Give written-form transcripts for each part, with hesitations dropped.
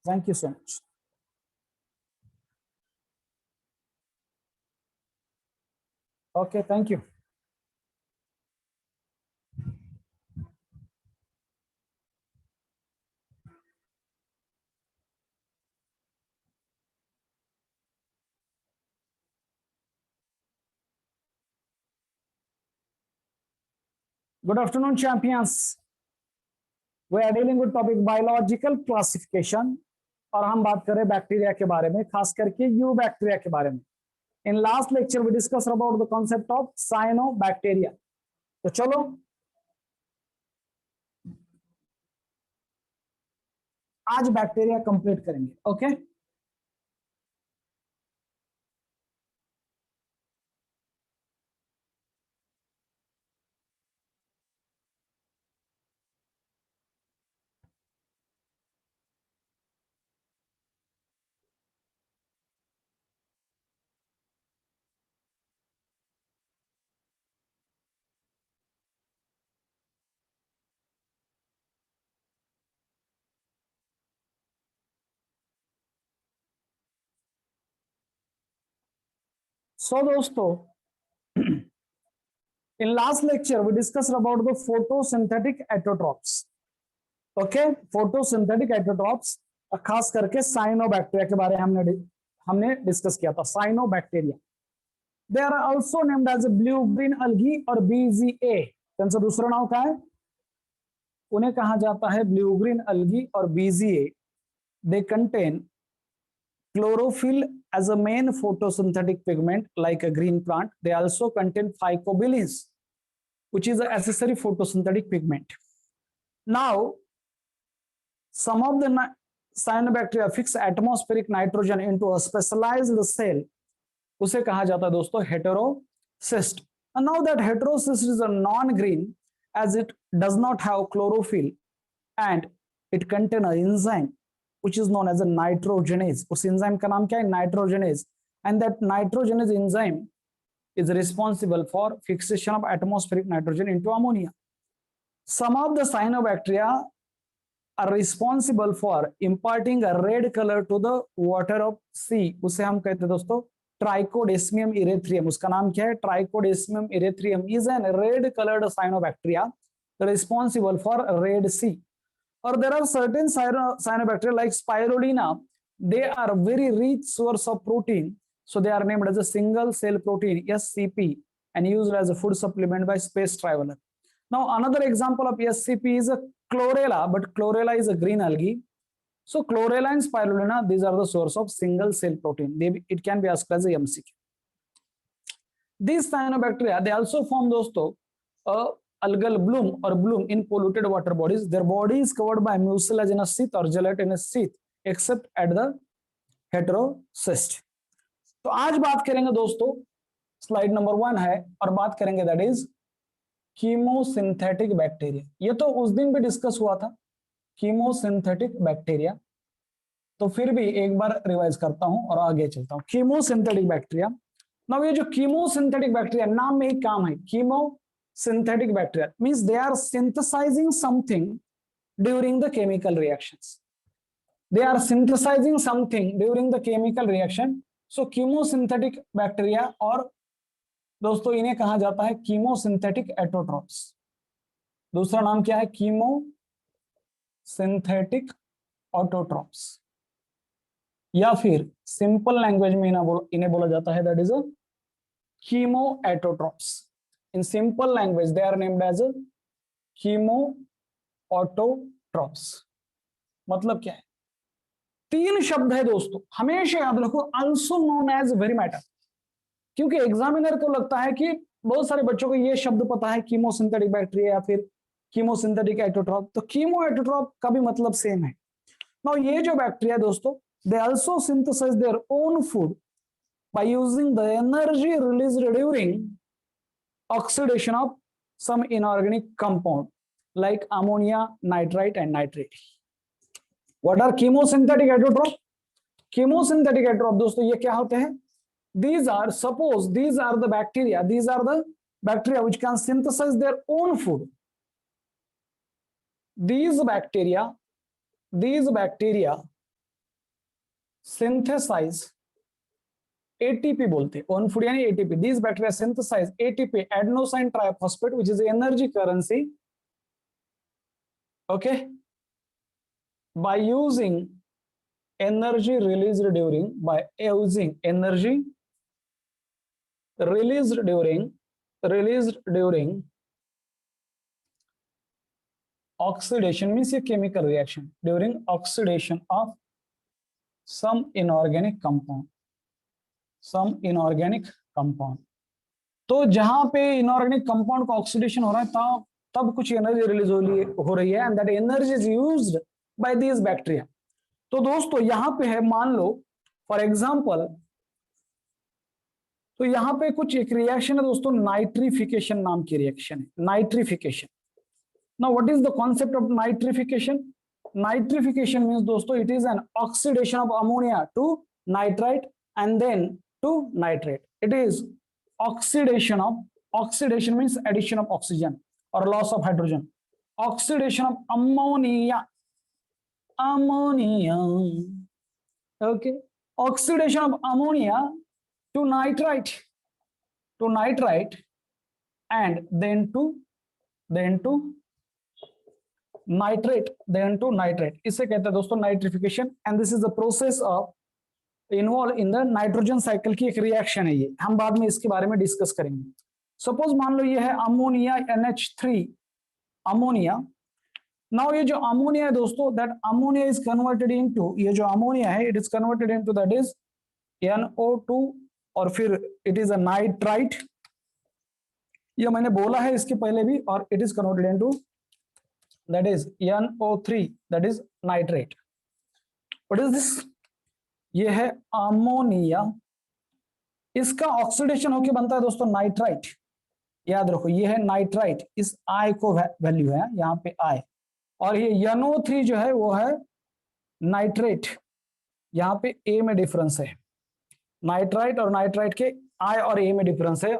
Thank you so much. Okay, thank you. Good afternoon, champions. We are dealing with topic biological classification और हम बात करें bacteria के बारे में, खास करके यू बैक्टीरिया के बारे में. In last lecture we discussed about the concept of cyanobacteria. तो चलो आज बैक्टीरिया कंप्लीट करेंगे. ओके सो दोस्तों, in last lecture we discussed about the photosynthetic autotrophs. Okay photosynthetic autotrophs, खास करके साइनोबैक्टीरिया के बारे में हमने डिस्कस किया था. Cyanobacteria they are also named as blue green algae और बीजीए. त्यांचं दुसरं नाव काय? उन्हें कहा जाता है ब्लू ग्रीन अल्गी और BGA. They contain chlorophyll as a main photosynthetic pigment like a green plant. They also contain phycobilins, which is an accessory photosynthetic pigment. Now, some of the cyanobacteria fix atmospheric nitrogen into a specialized cell. उसे कहा जाता है दोस्तों heterocyst. And now that heterocyst is a non-green as it does not have chlorophyll and it contains an enzyme which is known as a nitrogenase. उस enzyme का नाम क्या है? Nitrogenase. And that nitrogenase enzyme is responsible for fixation of atmospheric nitrogen into ammonia. Some of the cyanobacteria are responsible for imparting a red color to the water of sea. उसे हम कहते हैं दोस्तों Trichodesmium erythraeum. उसका नाम क्या है? Trichodesmium erythraeum is a red colored cyanobacteria responsible for red sea. Or there are certain cyanobacteria like spirulina. They are very rich source of protein, so they are named as a single cell protein SCP and used as a food supplement by space traveler. Now another example of SCP is a chlorella, but chlorella is a green algae. So chlorella and spirulina, these are the source of single cell protein. It can be asked as a MCQ. These cyanobacteria, they also form dosto algal bloom or bloom in polluted water bodies. Their body is covered by mucilaginous sheath or gelatinous sheath except at the heterocyst. तो आज बात करेंगे दोस्तों, slide number 1 है और बात करेंगे that is chemosynthetic bacteria. ये तो उस दिन भी डिस्कस हुआ था कीमोसिंथेटिक बैक्टीरिया, तो फिर भी एक बार रिवाइज करता हूं और आगे चलता हूं. Chemosynthetic bacteria. नाउ ये जो कीमोसिंथेटिक बैक्टीरिया नाम में ही काम है. Chemosynthetic bacteria means they are synthesising something during the chemical reactions. They are synthesising something during the chemical reaction. So chemosynthetic bacteria, और दोस्तों इन्हें कहा जाता है कीमोसिंथेटिक एटोट्रॉप्स. दूसरा नाम क्या है? कीमोसिंथेटिक ऑटोट्रॉप्स, या फिर सिंपल लैंग्वेज में इन्हें बोला जाता है that is a chemoautotrophs. In simple language they are named as a chemoautotrophs. मतलब क्या है? 3 शब्द है दोस्तों, हमेशा याद रखो. Also known as very matter, क्योंकि एग्जामिनर को लगता है कि बहुत सारे बच्चों को ये शब्द पता है कीमोसिंथेटिक बैक्टीरिया या फिर कीमोसिंथेटिक एटोट्रॉप. तो कीमोएटोट्रॉप का भी मतलब सेम है. नाउ ये जो बैक्टीरिया दोस्तों, they also synthesize their own food by using the energy released during oxidation of some inorganic compound like ammonia, nitrite and nitrate. What are chemosynthetic autotrophs? Chemosynthetic autotrophs दोस्तों ये क्या होते हैं? These are the bacteria which can synthesize their own food. These bacteria synthesise ATP बोलते हैं, own food यानी ATP. These bacteria synthesise ATP, adenosine triphosphate, which is energy currency, okay, by using energy released during oxidation, means a chemical reaction during oxidation of some inorganic compound. तो जहां पे inorganic compound का oxidation हो रहा है तब कुछ energy release हो रही है, and that energy is used by these bacteria. तो दोस्तों यहां पे है, मान लो फॉर एग्जांपल, तो यहां पे कुछ एक रिएक्शन है दोस्तों, नाइट्रिफिकेशन नाम की रिएक्शन है, nitrification. Now what is the concept of nitrification? Nitrification means दोस्तों it is an oxidation of ammonia to nitrite and then to nitrate. It is oxidation means addition of oxygen or loss of hydrogen. Oxidation of ammonia, okay, oxidation of ammonia to nitrite and then to nitrate, इसे कहते हैं दोस्तों nitrification, and this is the process of involve in the nitrogen cycle की एक reaction है ये, हम बाद में इसके बारे में डिस्कस करेंगे। सपोज मान लो ये है अमोनिया NH3 अमोनिया। नाउ ये जो अमोनिया है दोस्तों, that ammonia is converted into, ये जो अमोनिया है it is converted into that is NO2 और फिर इट इज अ नाइट्राइट, ये मैंने बोला है इसके पहले भी, और it is converted into that is NO3 that is nitrate. What is this? ये है अमोनिया, इसका ऑक्सीडेशन होके बनता है दोस्तों नाइट्राइट, याद रखो ये है नाइट्राइट, इस आई को वैल्यू है यहाँ पे आई, और ये NO3 जो है वो है नाइट्रेट, यहाँ पे ए में डिफरेंस है, नाइट्राइट और नाइट्राइट के आई और ए में डिफरेंस है,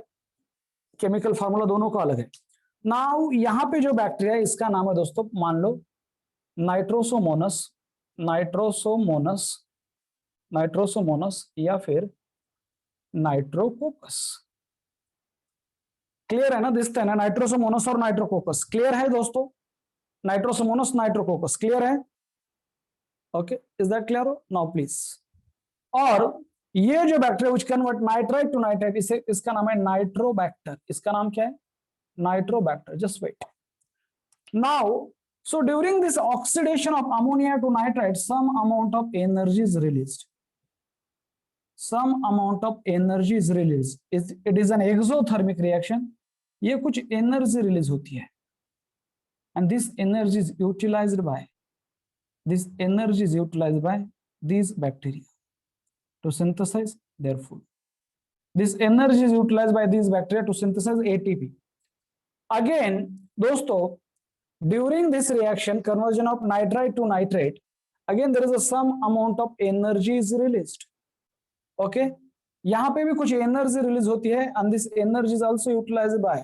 केमिकल फार्मूला दोनों का अलग है। नाउ यहाँ पे जो बैक्टीरिया है इसका नाम है दोस्तों, मान लो नाइट्रोसोमोनस या फिर नाइट्रोकोकस। क्लियर है ना? दिस है ना नाइट्रोसोमोनस और नाइट्रोकोकस, क्लियर है दोस्तों? नाइट्रोसोमोनस नाइट्रोकोकस, क्लियर है? Okay, is that clear? Now please. और ये जो bacteria which convert nitrite to nitrite, इसे इसका नाम है नाइट्रोबैक्टर। इसका नाम क्या है? Nitrobacter. Just wait. Now so during this oxidation of ammonia to nitrite, some amount of energy is released. It is an exothermic reaction. ये कुछ एनर्जी रिलीज होती है, and this energy is utilized by these bacteria to synthesize their food. This energy is utilized by these bacteria to synthesize ATP. Again दोस्तों, during this reaction, conversion of nitrite to nitrate, again there is some amount of energy is released. Okay, यहाँ पे भी कुछ energy release होती है, and this energy is also utilized by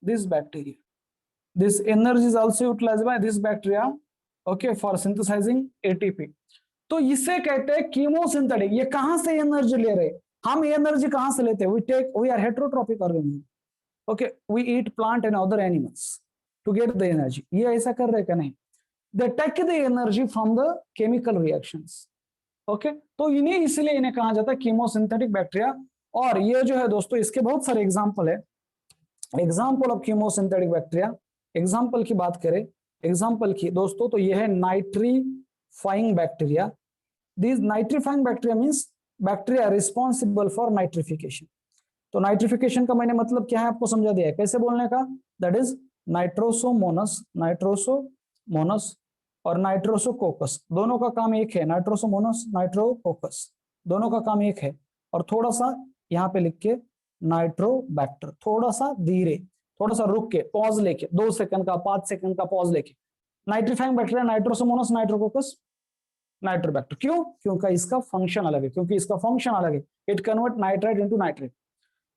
this bacteria. Okay, for synthesizing ATP. तो इसे कहते हैं कीमोसिंथेटिक। ये कहाँ से एनर्जी ले रहे? हम एनर्जी कहाँ से लेते हैं? we are heterotrophic organism. Okay, we eat plant and other animals to get the energy. ये ऐसा कर रहे क्या? नहीं, they take the energy from the chemical reactions. Okay, तो इन्हें इसलिए इन्हें कहा जाता है कीमोसिंथेटिक बैक्टीरिया। और ये जो है दोस्तों इसके बहुत सारे एग्जांपल है, example of chemosynthetic bacteria. Example की बात करें, एग्जांपल की दोस्तों, तो ये है nitrifying bacteria. This nitrifying bacteria means bacteria responsible for nitrification. तो नाइट्रिफिकेशन का मैंने मतलब क्या है आपको समझा दिया है, कैसे बोलने का? दैट इज नाइट्रोसोमोनस और नाइट्रोसोकोकस, दोनों का काम एक है। नाइट्रोसोमोनस नाइट्रोकोकस दोनों का काम एक है। और थोड़ा सा यहाँ पे लिख के नाइट्रोबैक्टर, थोड़ा सा धीरे, थोड़ा सा रुक के, पॉज लेके, 2 सेकंड का 5 सेकंड का पॉज लेके। Nitrifying bacteria Nitrosomonas Nitrococcus Nitrobacter. क्यों? क्योंकि इसका फंक्शन अलग है, it convert nitrite into nitrate.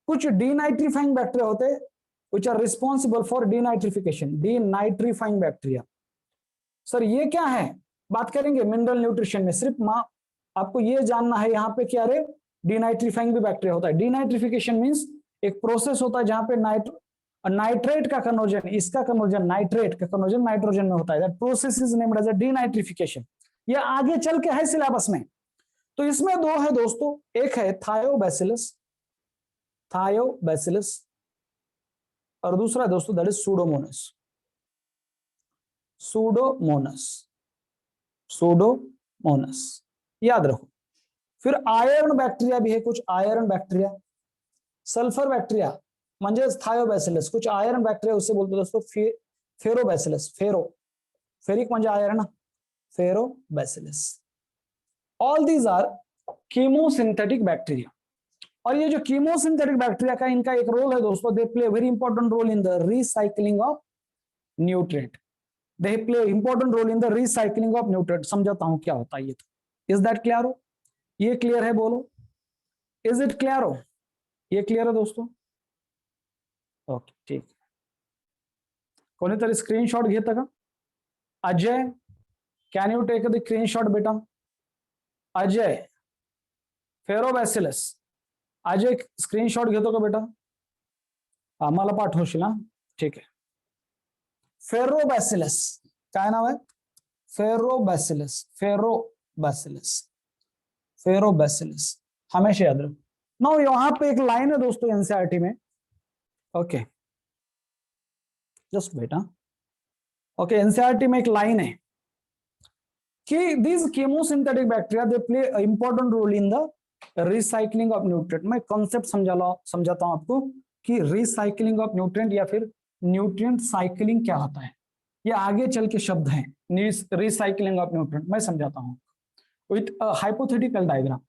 कुछ डीनाइट्रीफाइंग बैक्टीरिया होते हैं which are responsible for denatrification, denatrifying bacteria. Sir ये क्या है? बात करेंगे मिनरल न्यूट्रिशन में, सिर्फ आपको ये जानना है यहाँ पे कि अरे डीनाइट्रीफाइंग भी बैक्टीरिया होता है। डीनाइट्रिफिकेशन मींस एक प्रोसेस होता है जहां पे नाइट्रेट का कन्वर्जन, इसका कन्वर्जन नाइट्रेट का कन्वर्जन नाइट्रोजन में होता है। That process is named as a denitrification. ये आगे चल के है सिलेबस में। तो इसमें दो है दोस्तों, एक है थायोबैसिलस, थायोबैसिलस, और दूसरा है दोस्तों that is Pseudomonas, Pseudomonas, Pseudomonas, याद रखो। फिर आयरन बैक्टीरिया भी है, कुछ आयरन बैक्टीरिया, सल्फर बैक्टीरिया म्हणजे थायोबैसिलस, कुछ आयरन बैक्टीरिया उससे बोलते दोस्तों फेरोबैसिलस, फेरिक म्हणजे iron, Ferrobacillus. All these are chemosynthetic bacteria. और ये जो कीमोसिंथेटिक बैक्टीरिया का इनका एक रोल है दोस्तों, they play very important role in the recycling of nutrient, they play important role in the recycling of nutrient. समझाता हूं क्या होता है ये। तो इज दैट क्लियर हो? ये क्लियर है? बोलो, इज इट क्लियर हो? ये क्लियर है दोस्तों? ओके ठीक। कोणीतरी स्क्रीनशॉट घेतं का? Ajay, can you take the screenshot बेटा? अजय, फेरोबैसिलस, अजय स्क्रीनशॉट घेतो का बेटा? आम्हाला पाठवशील हा? ठीक आहे। फेरोबैसिलस, काय नाव आहे? फेरोबैसिलस, फेरोबैसिलस, फेरोबैसिलस, हमेशा याद रखो। नाउ यहां पे एक लाइन है दोस्तों एनसीईआरटी में, ओके जस्ट बेटा, ओके एनसीईआरटी में एक लाइन है कि these chemosynthetic bacteria they play an important role in the recycling of nutrient। मैं कॉन्सेप्ट समझाता हूं आपको कि रिसाइकलिंग ऑफ न्यूट्रिएंट या फिर न्यूट्रिएंट साइकिलिंग क्या होता है। ये आगे चल के शब्द हैं, रिसाइकलिंग ऑफ न्यूट्रिएंट मैं समझाता हूं विथ हाइपोथेटिकल डायग्राम।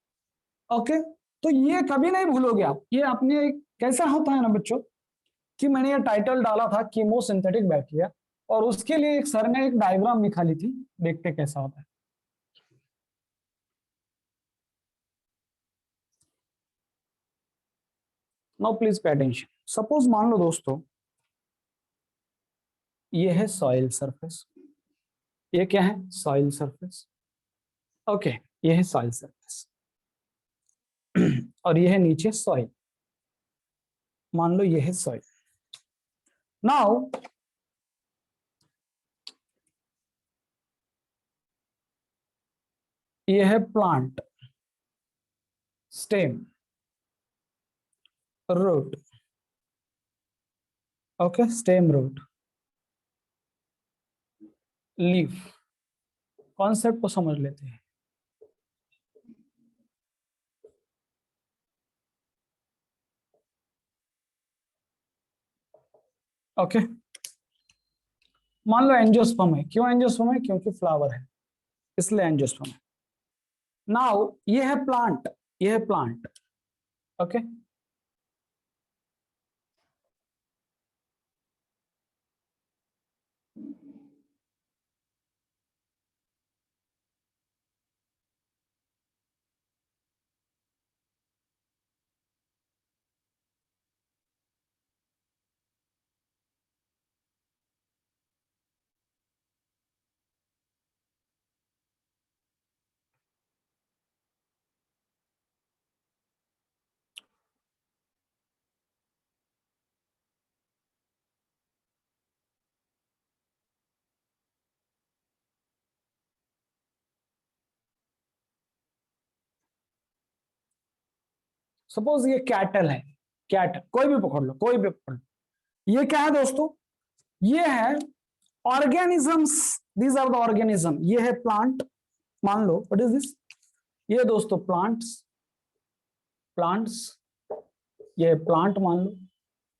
ओके, तो ये कभी नहीं भूलोगे आप। ये अपने कैसा होता है ना बच्चों कि मैंने ये टाइटल डाला था कीमोसिंथेटिक बैक्टीरिया, और उसके लिए एक सर ने एक डायग्राम निकाली थी, देखते कैसा होता है। Now please pay attention. Suppose मान लो दोस्तों ये है सॉइल सरफेस, ये क्या है? Soil surface. ओके, ये है सॉइल सरफेस और ये है नीचे सॉइल। मान लो ये है सॉइल। नाउ ये है plant, stem, root, okay stem, root, leaf. Concept को समझ लेते हैं। ओके, मान लो एंजियोस्पर्म है। क्यों एंजियोस्पर्म है? क्योंकि फ्लावर है इसलिए एंजियोस्पर्म है। नाउ ये है प्लांट, ये है प्लांट, ओके सपोज ये कैटल है, कैट कोई भी पकड़ लो, कोई भी पकड़ लो। ये क्या है दोस्तों? ये है organisms, these are the organism. ये है प्लांट, मान लो व्हाट इज दिस? ये दोस्तों प्लांट्स, प्लांट्स, ये प्लांट मान लो।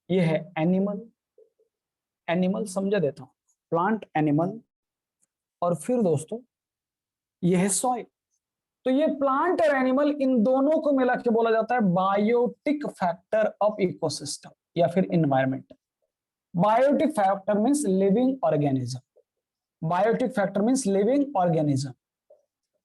ये है एनिमल, एनिमल समझा देता हूं, प्लांट एनिमल, और फिर दोस्तों ये है सॉइल। तो ये प्लांट और एनिमल, इन दोनों को मिला के बोला जाता है बायोटिक फैक्टर ऑफ इकोसिस्टम या फिर environment. Biotic factor means living organism, biotic factor means living organism.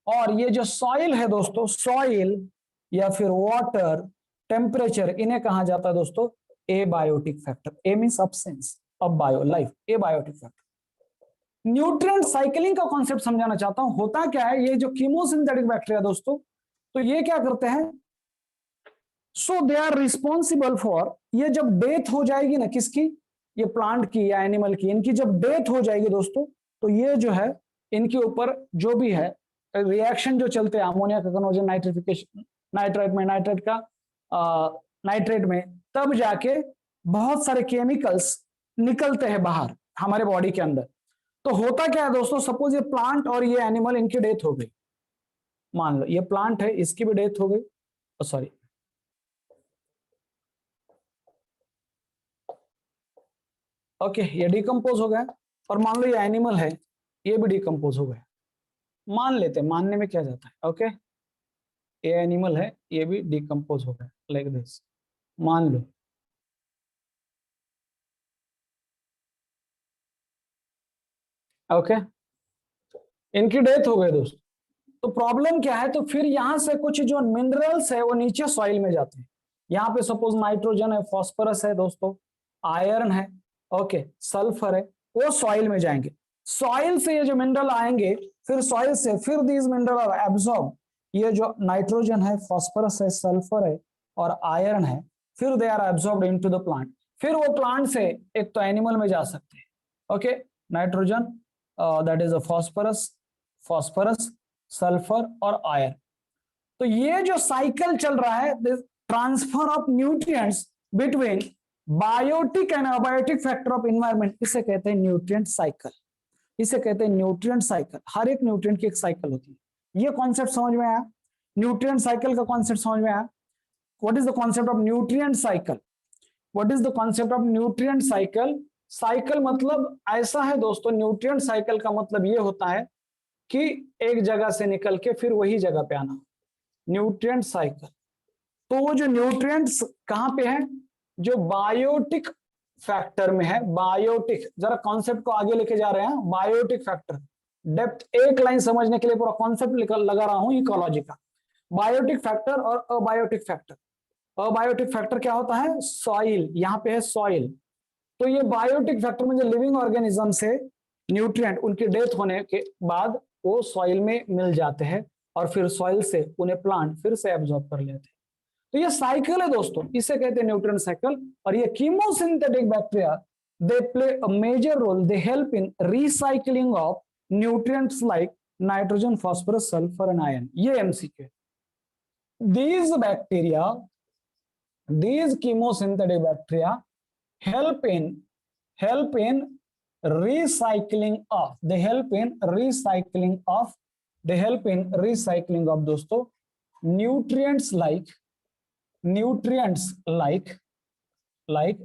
और ये जो सॉइल है दोस्तों, सॉइल या फिर वाटर, टेम्परेचर, इन्हें कहा जाता है दोस्तों abiotic factor. A means absence of bio life, abiotic factor. Nutrient cycling का कॉन्सेप्ट समझाना चाहता हूं। होता क्या है, ये जो कीमोसिंथेटिक बैक्टीरिया दोस्तों, तो ये क्या करते हैं, सो दे आर रिस्पॉन्सिबल फॉर, ये जब डेथ हो जाएगी ना किसकी, ये प्लांट की या एनिमल की, इनकी जब डेथ हो जाएगी दोस्तों, तो ये जो है इनके ऊपर जो भी है रिएक्शन जो चलते हैं, अमोनिया का कन्वर्जन नाइट्रिफिकेशन, नाइट्रेट में, नाइट्रेट का नाइट्रेट में, तब जाके बहुत सारे केमिकल्स निकलते हैं बाहर हमारे बॉडी के अंदर। तो होता क्या है दोस्तों, सपोज ये प्लांट और ये एनिमल, इनकी डेथ हो गई, मान लो ये प्लांट है, इसकी भी डेथ हो गई, सॉरी ओके, ये डिकम्पोज हो गया, और मान लो ये एनिमल है, ये भी डिकम्पोज हो गया, मान लेते हैं, मानने में क्या जाता है, ओके ये एनिमल है, ये भी डिकम्पोज हो गया, लाइक दिस, मान लो ओके, इनकी डेथ हो गई दोस्तों। तो प्रॉब्लम क्या है, तो फिर यहां से कुछ जो मिनरल्स है वो नीचे सॉइल में जाते हैं। यहाँ पे सपोज नाइट्रोजन है, फॉस्फोरस है दोस्तों, आयरन है, ओके सल्फर है, वो सॉइल में जाएंगे। सॉइल से ये जो मिनरल आएंगे, फिर सॉइल से फिर दीज मिनरल आर एब्सॉर्ब, ये जो नाइट्रोजन है, फॉस्फोरस है, सल्फर है और आयरन है, फिर they are absorbed into the plant. फिर वो प्लांट से एक तो एनिमल में जा सकते हैं, okay nitrogen that is a phosphorus, phosphorus, sulphur और आयरन। तो ये जो साइकिल चल रहा है, transfer of nutrients between biotic and abiotic factor of environment, इसे कहते हैं न्यूट्रिएंट साइकिल, इसे कहते हैं न्यूट्रिएंट साइकिल। हर एक न्यूट्रिएंट की एक साइकिल होती है। ये कॉन्सेप्ट समझ में आया, न्यूट्रिएंट साइकिल का कॉन्सेप्ट समझ में आया। What is the concept of nutrient cycle, what is the concept of nutrient cycle. Cycle मतलब ऐसा है दोस्तों, न्यूट्रिएंट साइकिल का मतलब ये होता है कि एक जगह से निकल के फिर वही जगह पे आना, न्यूट्रिएंट साइकिल। तो वो जो न्यूट्रिएंट्स कहां पे है, जो बायोटिक फैक्टर में है, बायोटिक, जरा कॉन्सेप्ट को आगे लेके जा रहे हैं, बायोटिक फैक्टर, डेप्थ एक लाइन समझने के लिए पूरा कॉन्सेप्ट लगा रहा हूं इकोलॉजी का। बायोटिक फैक्टर और अबायोटिक फैक्टर। अबायोटिक फैक्टर क्या होता है, सॉइल, यहाँ पे है सॉइल। तो ये बायोटिक फैक्टर में जो लिविंग ऑर्गेनिज्म से न्यूट्रिएंट उनकी डेथ होने के बाद वो सॉइल में मिल जाते हैं, और फिर सॉइल से उन्हें प्लांट फिर से एब्जॉर्ब कर लेते हैं। तो ये साइकिल है दोस्तों, इसे कहते हैं न्यूट्रिएंट साइकिल। और ये chemosynthetic bacteria, they play a major role, they help in recycling of nutrients like nitrogen, phosphorus, sulphur and iron. ये MCQ. These bacteria, these chemosynthetic bacteria help in recycling of, they help in recycling of, they help in recycling of दोस्तों nutrients like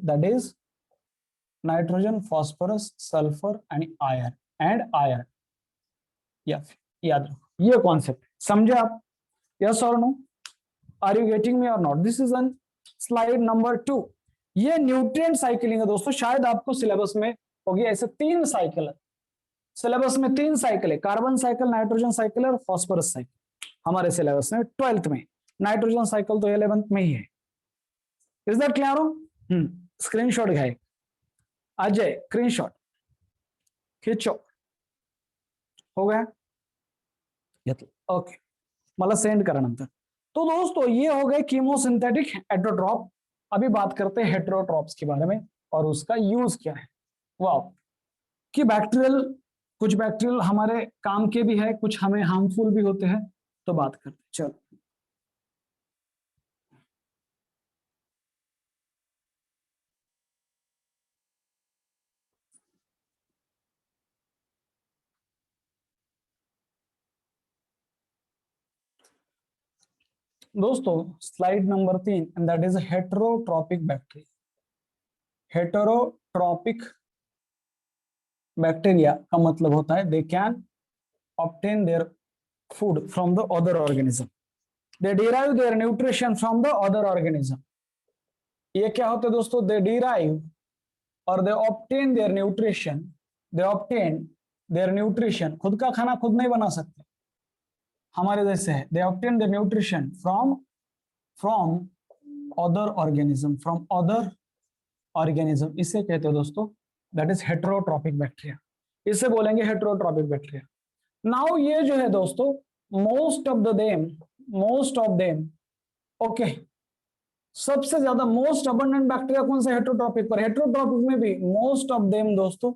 that is nitrogen, phosphorus, sulfur and iron या याद रखो ये concept, समझे आप, yes और no, are you getting me और not. This is an slide number 2। ये न्यूट्रिएंट साइकिलिंग है दोस्तों, शायद आपको सिलेबस में होगी, ऐसे 3 साइकिल है सिलेबस में, 3 साइकिल है, कार्बन साइकिल, नाइट्रोजन साइकिल और फॉस्फोरस साइकिल हमारे सिलेबस में 12th में। नाइट्रोजन साइकिल तो 11th में ही है। इज दैट क्लियर हो? स्क्रीनशॉट घ्याय, अजय स्क्रीनशॉट खिंचो, हो गया, ओके मला सेंड करा नंतर। तो दोस्तों ये हो गए कीमोसिंथेटिक हेटेरोट्रॉप। अभी बात करते हैं हेटेरोट्रॉप्स के बारे में और उसका यूज क्या है। वाह, कि बैक्टीरियल, कुछ बैक्टीरियल हमारे काम के भी है, कुछ हमें हार्मफुल भी होते हैं, तो बात करते हैं, चलो। दोस्तों slide number 3, and that is heterotrophic bacteria. Heterotrophic bacteria का मतलब होता है they can obtain their food from the other organism, they derive their nutrition from the other organism. ये क्या होता है दोस्तों, दे डिराइव और they obtain their nutrition, they obtain their nutrition, खुद का खाना खुद नहीं बना सकते हमारे जैसे है, they obtain their nutrition from other organism, इसे कहते हैं दोस्तों दैट इज हेटेरोट्रॉपिक बैक्टीरिया। इसे बोलेंगे हेटेरोट्रॉपिक बैक्टीरिया। नाउ ये जो है दोस्तों, मोस्ट ऑफ देम ओके, सबसे ज्यादा मोस्ट अबंडेंट बैक्टीरिया कौन सा, हेटेरोट्रॉपिक पर। हेटेरोट्रॉपिक में भी मोस्ट ऑफ देम दोस्तों,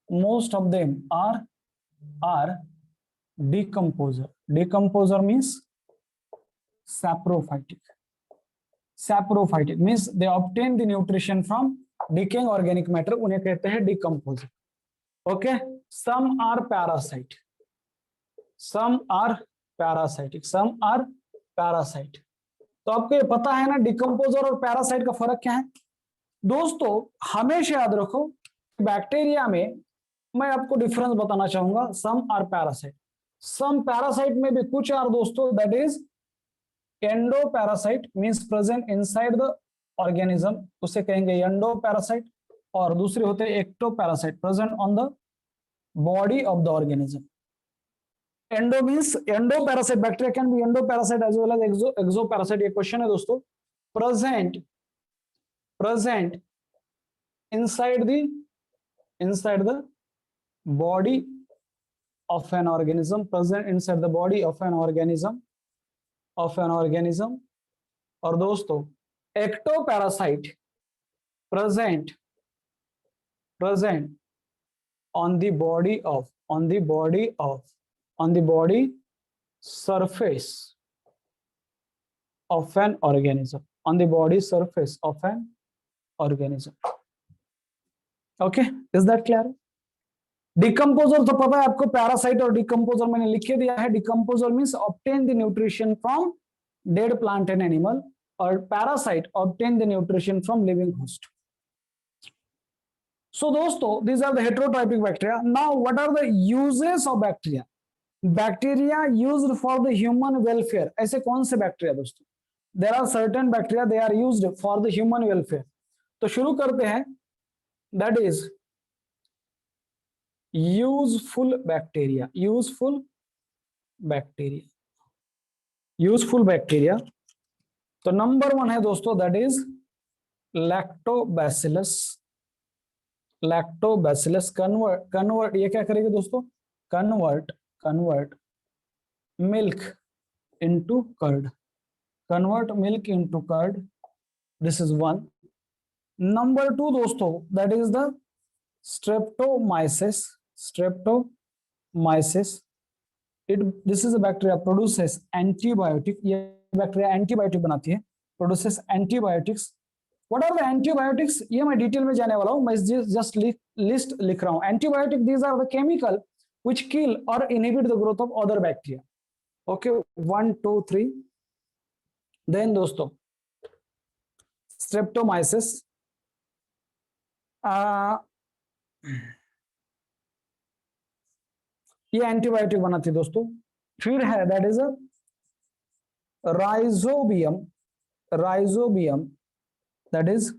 most of them are decomposer. Decomposer means saprophytic means they obtain the nutrition from decaying organic matter, उन्हें कहते हैं decomposer. Okay, some are parasite, some are parasite. तो आपको ये पता है ना डिकम्पोजर और पैरासाइट का फर्क क्या है दोस्तों। हमेशा याद रखो, बैक्टीरिया में मैं आपको डिफरेंस बताना चाहूंगा, some are parasite. Some parasite में भी कुछ आर दोस्तों, that is endoparasite means present inside the organism, उसे कहेंगे एंडो पैरासाइट। और दूसरे होते हैं ectoparasite, present on the body of the organism. Endo means endoparasite, bacteria can be endoparasite as well as exoparasite. ये question है दोस्तों। Present inside the body of an organism, present inside the body of an organism और दोस्तों ectoparacyte present on the body surface of an organism, on the body surface of an organism. Okay, is that clear? Decomposer तो पता है आपको, parasite और decomposer मैंने लिख के दिया है। Decomposer means obtain the nutrition from dead plant and animal, और parasite obtain the nutrition from living host. So दोस्तों, these are the heterotropic bacteria. Now what are the uses of bacteria? Bacteria used for the human welfare. ऐसे कौन से bacteria दोस्तों? There are certain bacteria, they are used for the human welfare. तो शुरू करते हैं, that is useful bacteria. तो number 1 है दोस्तों, that is lactobacillus. convert ये क्या करेगा दोस्तों, convert milk into curd. This is 1. Number 2 दोस्तों, that is the streptomyces. This is a bacteria produces antibiotic. ये बैक्टीरिया एंटीबायोटिक बनाती है, produces antibiotics. What are the antibiotics? ये मैं डिटेल में जाने वाला हूँ, मैं जस्ट लिस्ट लिख रहा हूँ। Antibiotic, these are the chemical which kill or inhibit the growth of other bacteria. Okay, 1, 2, 3. Then दोस्तों streptomyces, ये एंटीबायोटिक बनाती है दोस्तों। फिर है that is a Rhizobium, that is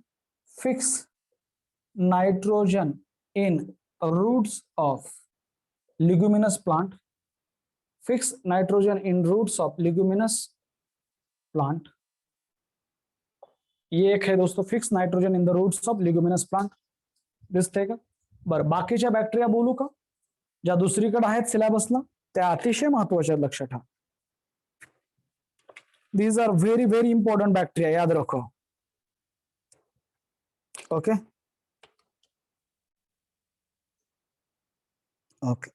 fix nitrogen in roots of leguminous plant. Fix nitrogen in roots of leguminous plant, ये एक है दोस्तों, fix nitrogen in the roots of leguminous plant. दिसतंय का? बरं, बाकीच्या बॅक्टेरिया बोलू का ज्या दुसरीकडे आहेत सिलेबसला, त्या अतिशय महत्वाच्या, लक्षात ठेवा. These are very very important bacteria, याद रखो. Okay okay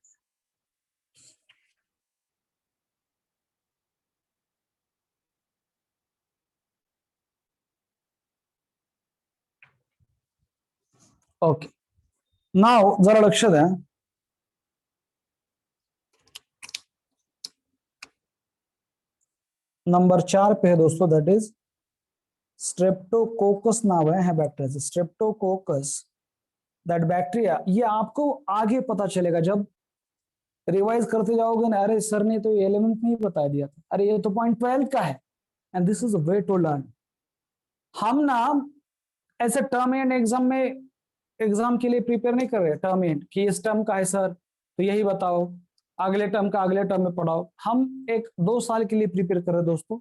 okay. नाउ जरा लक्ष द्या. नंबर 4 पे है दोस्तों, दैट इज स्ट्रेप्टोकोकस नाम है बैक्टीरिया, स्ट्रेप्टोकोकस. दैट बैक्टीरिया, ये आपको आगे पता चलेगा जब रिवाइज करते जाओगे ना. अरे सर ने तो 11th में ही बता दिया था, अरे ये तो पॉइंट 12 का है. And this is a way to learn. हम ना ऐसे टर्म एंड एग्जाम में, एग्जाम के लिए प्रिपेयर नहीं कर रहे टर्म एंड कि इस टर्म का है सर तो यही बताओ, अगले टर्म का अगले टर्म में पढ़ाओ. हम 1-2 साल के लिए प्रिपेयर कर रहे हैं दोस्तों.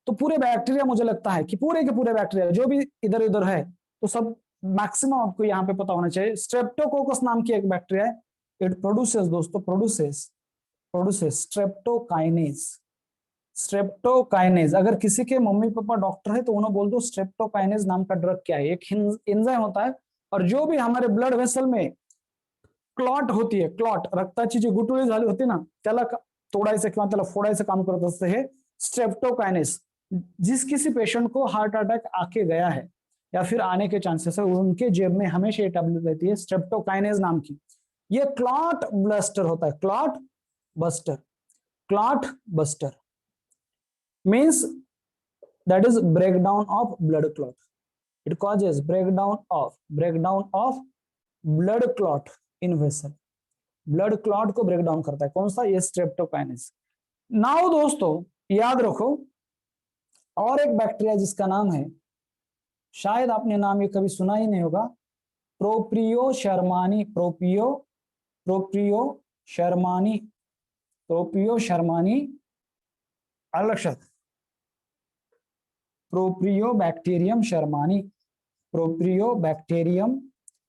तो पूरे बैक्टीरिया, मुझे लगता है कि पूरे के पूरे बैक्टीरिया जो भी इधर उधर है, तो सब मैक्सिमम आपको यहाँ पे पता होना चाहिए. स्ट्रेप्टोकोकस नाम की एक बैक्टीरिया है, इट प्रोड्यूसेस दोस्तों, प्रोड्यूसेस स्ट्रेप्टोकाइनेज। स्ट्रेप्टोकाइनेज, अगर किसी के मम्मी पापा डॉक्टर है तो उन्हें बोल दो स्ट्रेप्टोकाइनेज नाम का ड्रग क्या है। एक एंजाइम होता है, और जो भी हमारे ब्लड वेसल में क्लॉट होती आहे, क्लॉट रक्ताची जी गुठळी झाली होती ना, त्याला तोडायचं किंवा त्याला फोडायचं काम करत असतं हे स्ट्रेप्टोकाइनेस। जिस किसी पेशेंट को हार्ट अटैक आके गया है या फिर आने के चांसेस है, उनके जेब में हमेशा ये टैबलेट रहती है स्ट्रेप्टोकाइनेस नाम की। ये क्लॉट बस्टर होता है, clot buster. Clot buster means that is breakdown of blood clot. It causes breakdown of blood clot in vessel. Blood clot को ब्रेक डाउन करता है कौन सा, ये स्ट्रेप्टोकाइनेस। नाउ दोस्तों याद रखो, और एक बैक्टीरिया जिसका नाम है, शायद आपने नाम ये कभी सुना ही नहीं होगा, प्रोप्रियो शर्मानी। प्रोप्रियो शर्मानी लक्षात, प्रोप्रियो बैक्टीरियम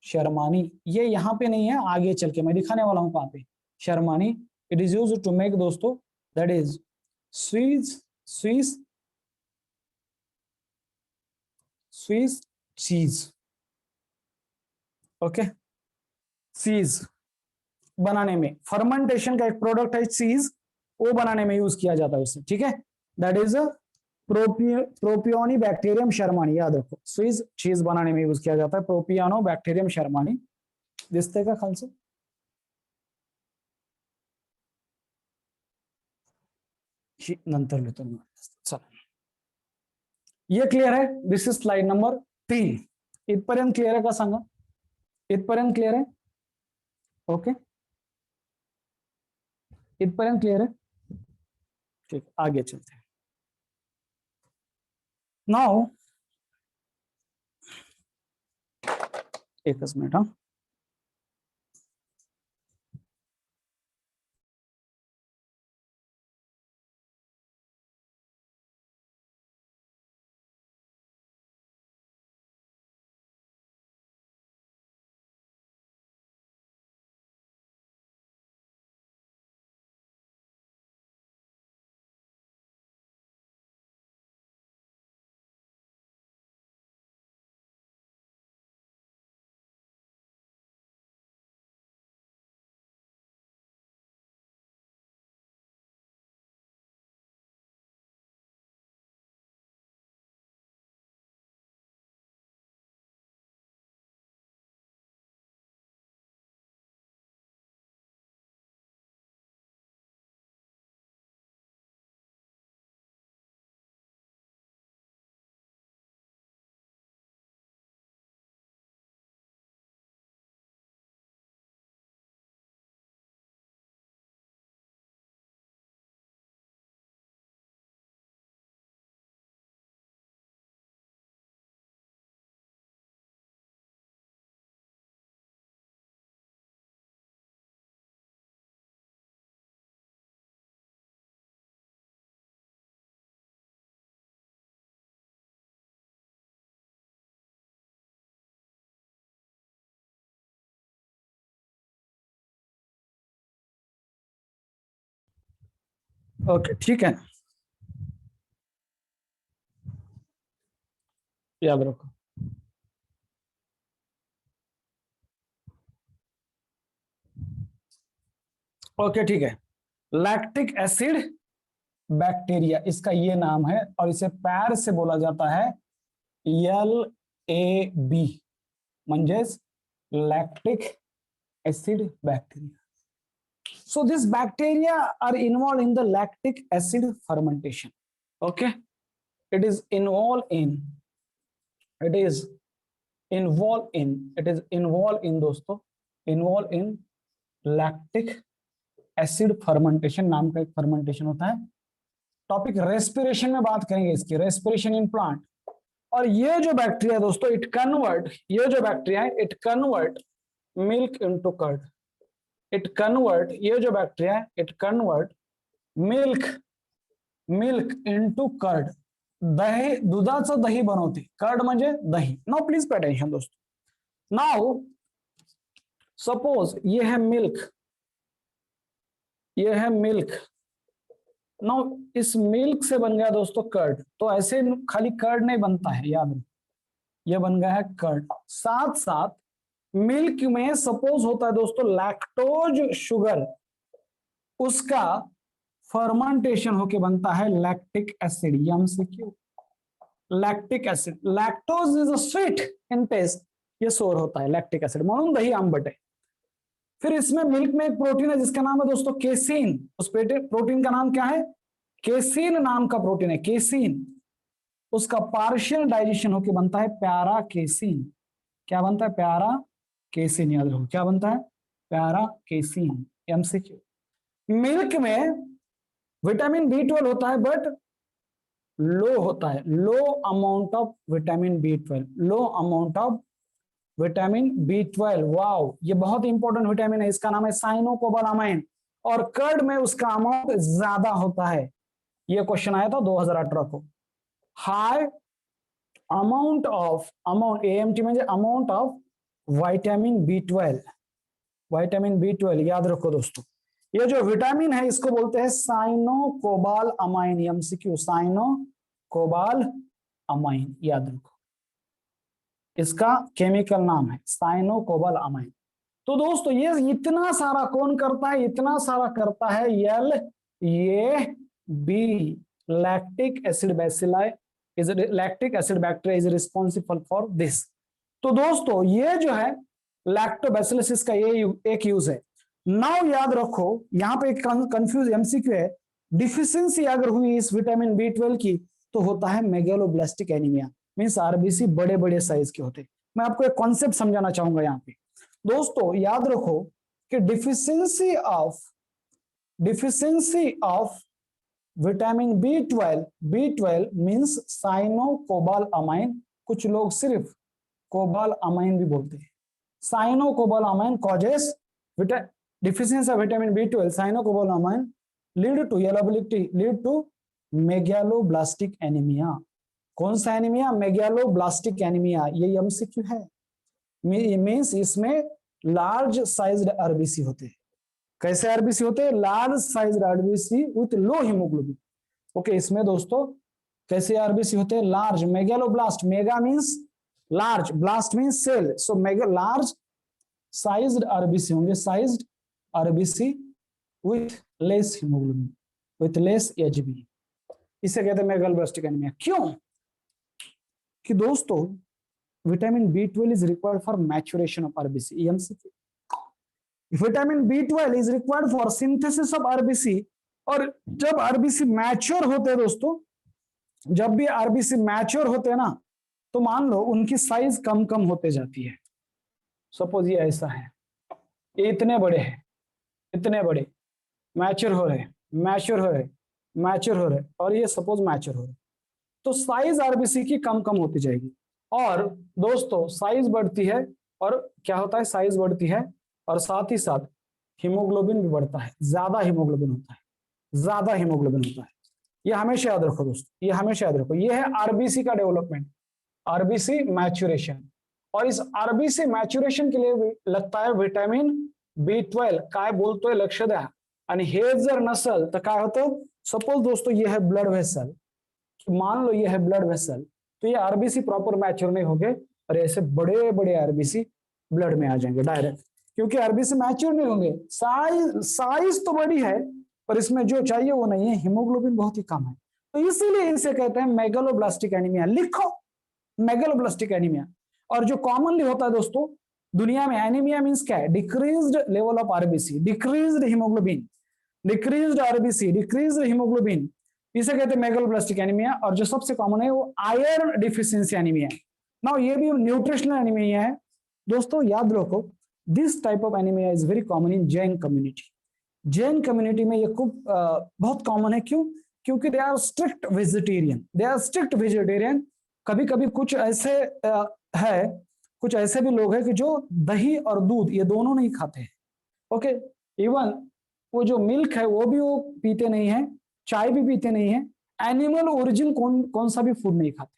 शर्मानी। ये यहां पे नहीं है, आगे चल के मैं दिखाने वाला हूं कहां पे। Shermanii it is used to make दोस्तों that is Swiss cheese. Okay, cheese बनाने में, फर्मेंटेशन का एक प्रोडक्ट है चीज, वो बनाने में यूज किया जाता है उसे। ठीक है, दैट इज प्रोपियोनी बैक्टीरियम शर्मानी। याद रखो, स्विस चीज बनाने में यूज किया जाता है प्रोपियानो बैक्टीरियम शर्मानी। दिसते का खालचं, नंतर लिहितो मी। चला, ये क्लियर है, दिस इज स्लाइड नंबर 3। इथपर्यंत क्लियर है का सांगा, इथपर्यंत क्लियर है? ओके, इथपर्यंत क्लियर है? ठीक, आगे चलते हैं। नाउ एकच मिनिट, हाँ ओके, ठीक है, याद रखो। ओके, ठीक है, लैक्टिक एसिड बैक्टीरिया इसका ये नाम है, और इसे पैर से बोला जाता है LAB, म्हणजेच lactic acid bacteria. So this bacteria are involved in the lactic acid fermentation. Okay, it is involved in दोस्तों, involved in lactic acid fermentation नाम का एक फर्मेंटेशन होता है। टॉपिक रेस्पिरेशन में बात करेंगे इसकी, रेस्पिरेशन इन प्लांट। और ये जो बैक्टीरिया दोस्तों, it convert milk into curd. It convert milk into curd. दही, दुधाचं दही बनवते, कर्ड म्हणजे दही। नाउ प्लीज पे अटेंशन दोस्तों। नाउ सपोज ये है मिल्क, ये है मिल्क। नाउ इस मिल्क से बन गया दोस्तों कर्ड। तो ऐसे खाली कर्ड नहीं बनता है, याद रखो, ये बन गया है कर्ड। साथ साथ मिल्क में सपोज होता है दोस्तों लैक्टोज शुगर, उसका फर्मेंटेशन होके बनता है लैक्टिक एसिड। ये हमसे क्यों, lactic acid, lactose is a sweet in taste, ये सोर होता है लैक्टिक एसिड, म्हणून दही आंबट है। फिर इसमें मिल्क में एक प्रोटीन है जिसका नाम है दोस्तों केसीन। उस प्रोटीन का नाम क्या है, केसीन नाम का प्रोटीन है, केसीन। उसका पार्शियल डाइजेशन होके बनता है प्यारा केसीन। क्या बनता है, प्यारा केसीन, याद रखो क्या बनता है, प्यारा केसीन। एमसीक्यू। मिल्क में विटामिन बी 12 होता है बट लो होता है, low amount of vitamin B 12, low amount of vitamin B 12। Wow, ये बहुत इंपॉर्टेंट विटामिन है, इसका नाम है साइनोकोबालामाइन, और कर्ड में उसका अमाउंट ज्यादा होता है। ये क्वेश्चन आया था 2018 को। High amount of, amount AMT म्हणजे amount of vitamin B 12, vitamin B 12 याद रखो दोस्तों। ये जो विटामिन है इसको बोलते हैं साइनोकोबाल अमाइन, एमसीक्यू, साइनोकोबाल अमाइन, याद रखो, इसका केमिकल नाम है साइनोकोबाल अमाइन। तो दोस्तों ये इतना सारा कौन करता है, इतना सारा करता है L A B, lactic acid bacilli is, lactic acid bacteria is responsible for this. तो दोस्तों ये जो है लैक्टोबैसिलस का ये एक यूज है। नाउ याद रखो यहां पे एक कंफ्यूज एमसीक्यू है, डिफिशियंसी अगर हुई इस विटामिन बी 12 की तो होता है मेगालोब्लास्टिक एनीमिया, मींस आरबीसी बड़े बड़े साइज के होते हैं। मैं आपको एक कॉन्सेप्ट समझाना चाहूंगा यहाँ पे दोस्तों, याद रखो कि deficiency of vitamin B 12 means cyanocobalamin, कुछ लोग सिर्फ कोबाल अमाइन भी बोलते हैं। Cyanocobalamin causes deficiency of vitamin B 12, cyanocobalamin lead to yellowability, lead to megaloblastic anemia। कौन सा एनीमिया, मेगालोब्लास्टिक एनीमिया। ये एमसीक्यू है, मींस इसमें लार्ज साइज्ड आरबीसी होते हैं। कैसे आरबीसी होते हैं, large sized RBC with low haemoglobin. Okay, इसमें दोस्तों कैसे आरबीसी होते हैं, large, megaloblast, mega means large, blast means cell, so mega large sized RBC होंगे, sized RBC with less haemoglobin, with less HB, इसे कहते हैं मेगालोब्लास्टिक एनीमिया। क्यों कि दोस्तों vitamin B 12 is required for maturation of RBC, MCQ. Vitamin B 12 is required for synthesis of RBC, और जब RBC mature होते हैं दोस्तों, जब भी आरबीसी मैच्योर होते हैं ना, तो मान लो उनकी साइज कम कम होते जाती है। सपोज ये ऐसा है, ये इतने बड़े हैं, इतने बड़े, मैच्योर हो रहे, मैच्योर हो रहे, मैच्योर हो रहे, और ये सपोज मैच्योर हो रहे, तो साइज आरबीसी की कम कम होती जाएगी। और दोस्तों साइज बढ़ती है, और क्या होता है, साइज बढ़ती है और साथ ही साथ हीमोग्लोबिन भी बढ़ता है, ज्यादा हीमोग्लोबिन होता है, ज्यादा हीमोग्लोबिन होता है। ये हमेशा याद रखो दोस्तों, ये हमेशा याद रखो। ये है आरबीसी का डेवलपमेंट, आरबीसी मैच्योरेशन। और इस आरबीसी मैच्युरेशन के लिए लगता है विटामिन बी 12 काय बोलतोय लक्ष द्या। आणि हे जर नसल तर काय होतं, सपोज दोस्तों ये है ब्लड वेसल, मान लो ये है ब्लड वेसल, तो ये आरबीसी प्रॉपर मैच्योर नहीं होंगे और ऐसे बड़े बड़े आरबीसी ब्लड में आ जाएंगे डायरेक्ट, क्योंकि आरबीसी मैच्योर नहीं होंगे। साइज तो बड़ी है पर इसमें जो चाहिए वो नहीं है, हीमोग्लोबिन बहुत ही कम है, तो इसीलिए इसे कहते हैं मेगालोब्लास्टिक एनीमिया। लिखो मेगालोब्लास्टिक एनीमिया। और जो कॉमनली होता है दोस्तों दुनिया में, एनीमिया मींस क्या है, decreased level of RBC, decreased haemoglobin, decreased RBC, decreased haemoglobin, इसे कहते हैं मेगालोब्लास्टिक एनीमिया। और जो सबसे कॉमन है वो आयरन डिफिशियंसी एनीमिया। नाउ ये भी न्यूट्रिशनल एनीमिया है दोस्तों, याद रखो। This type of anaemia is very common in Jain community. Jain community में ये खूब बहुत कॉमन है। क्यों? क्योंकि they are strict vegetarian, they are strict vegetarian. कभी कभी कुछ ऐसे है, कुछ ऐसे भी लोग हैं कि जो दही और दूध ये दोनों नहीं खाते हैं। ओके, इवन वो जो मिल्क है वो भी वो पीते नहीं है, चाय भी पीते नहीं है, एनिमल ओरिजिन कौन सा भी फूड नहीं खाते।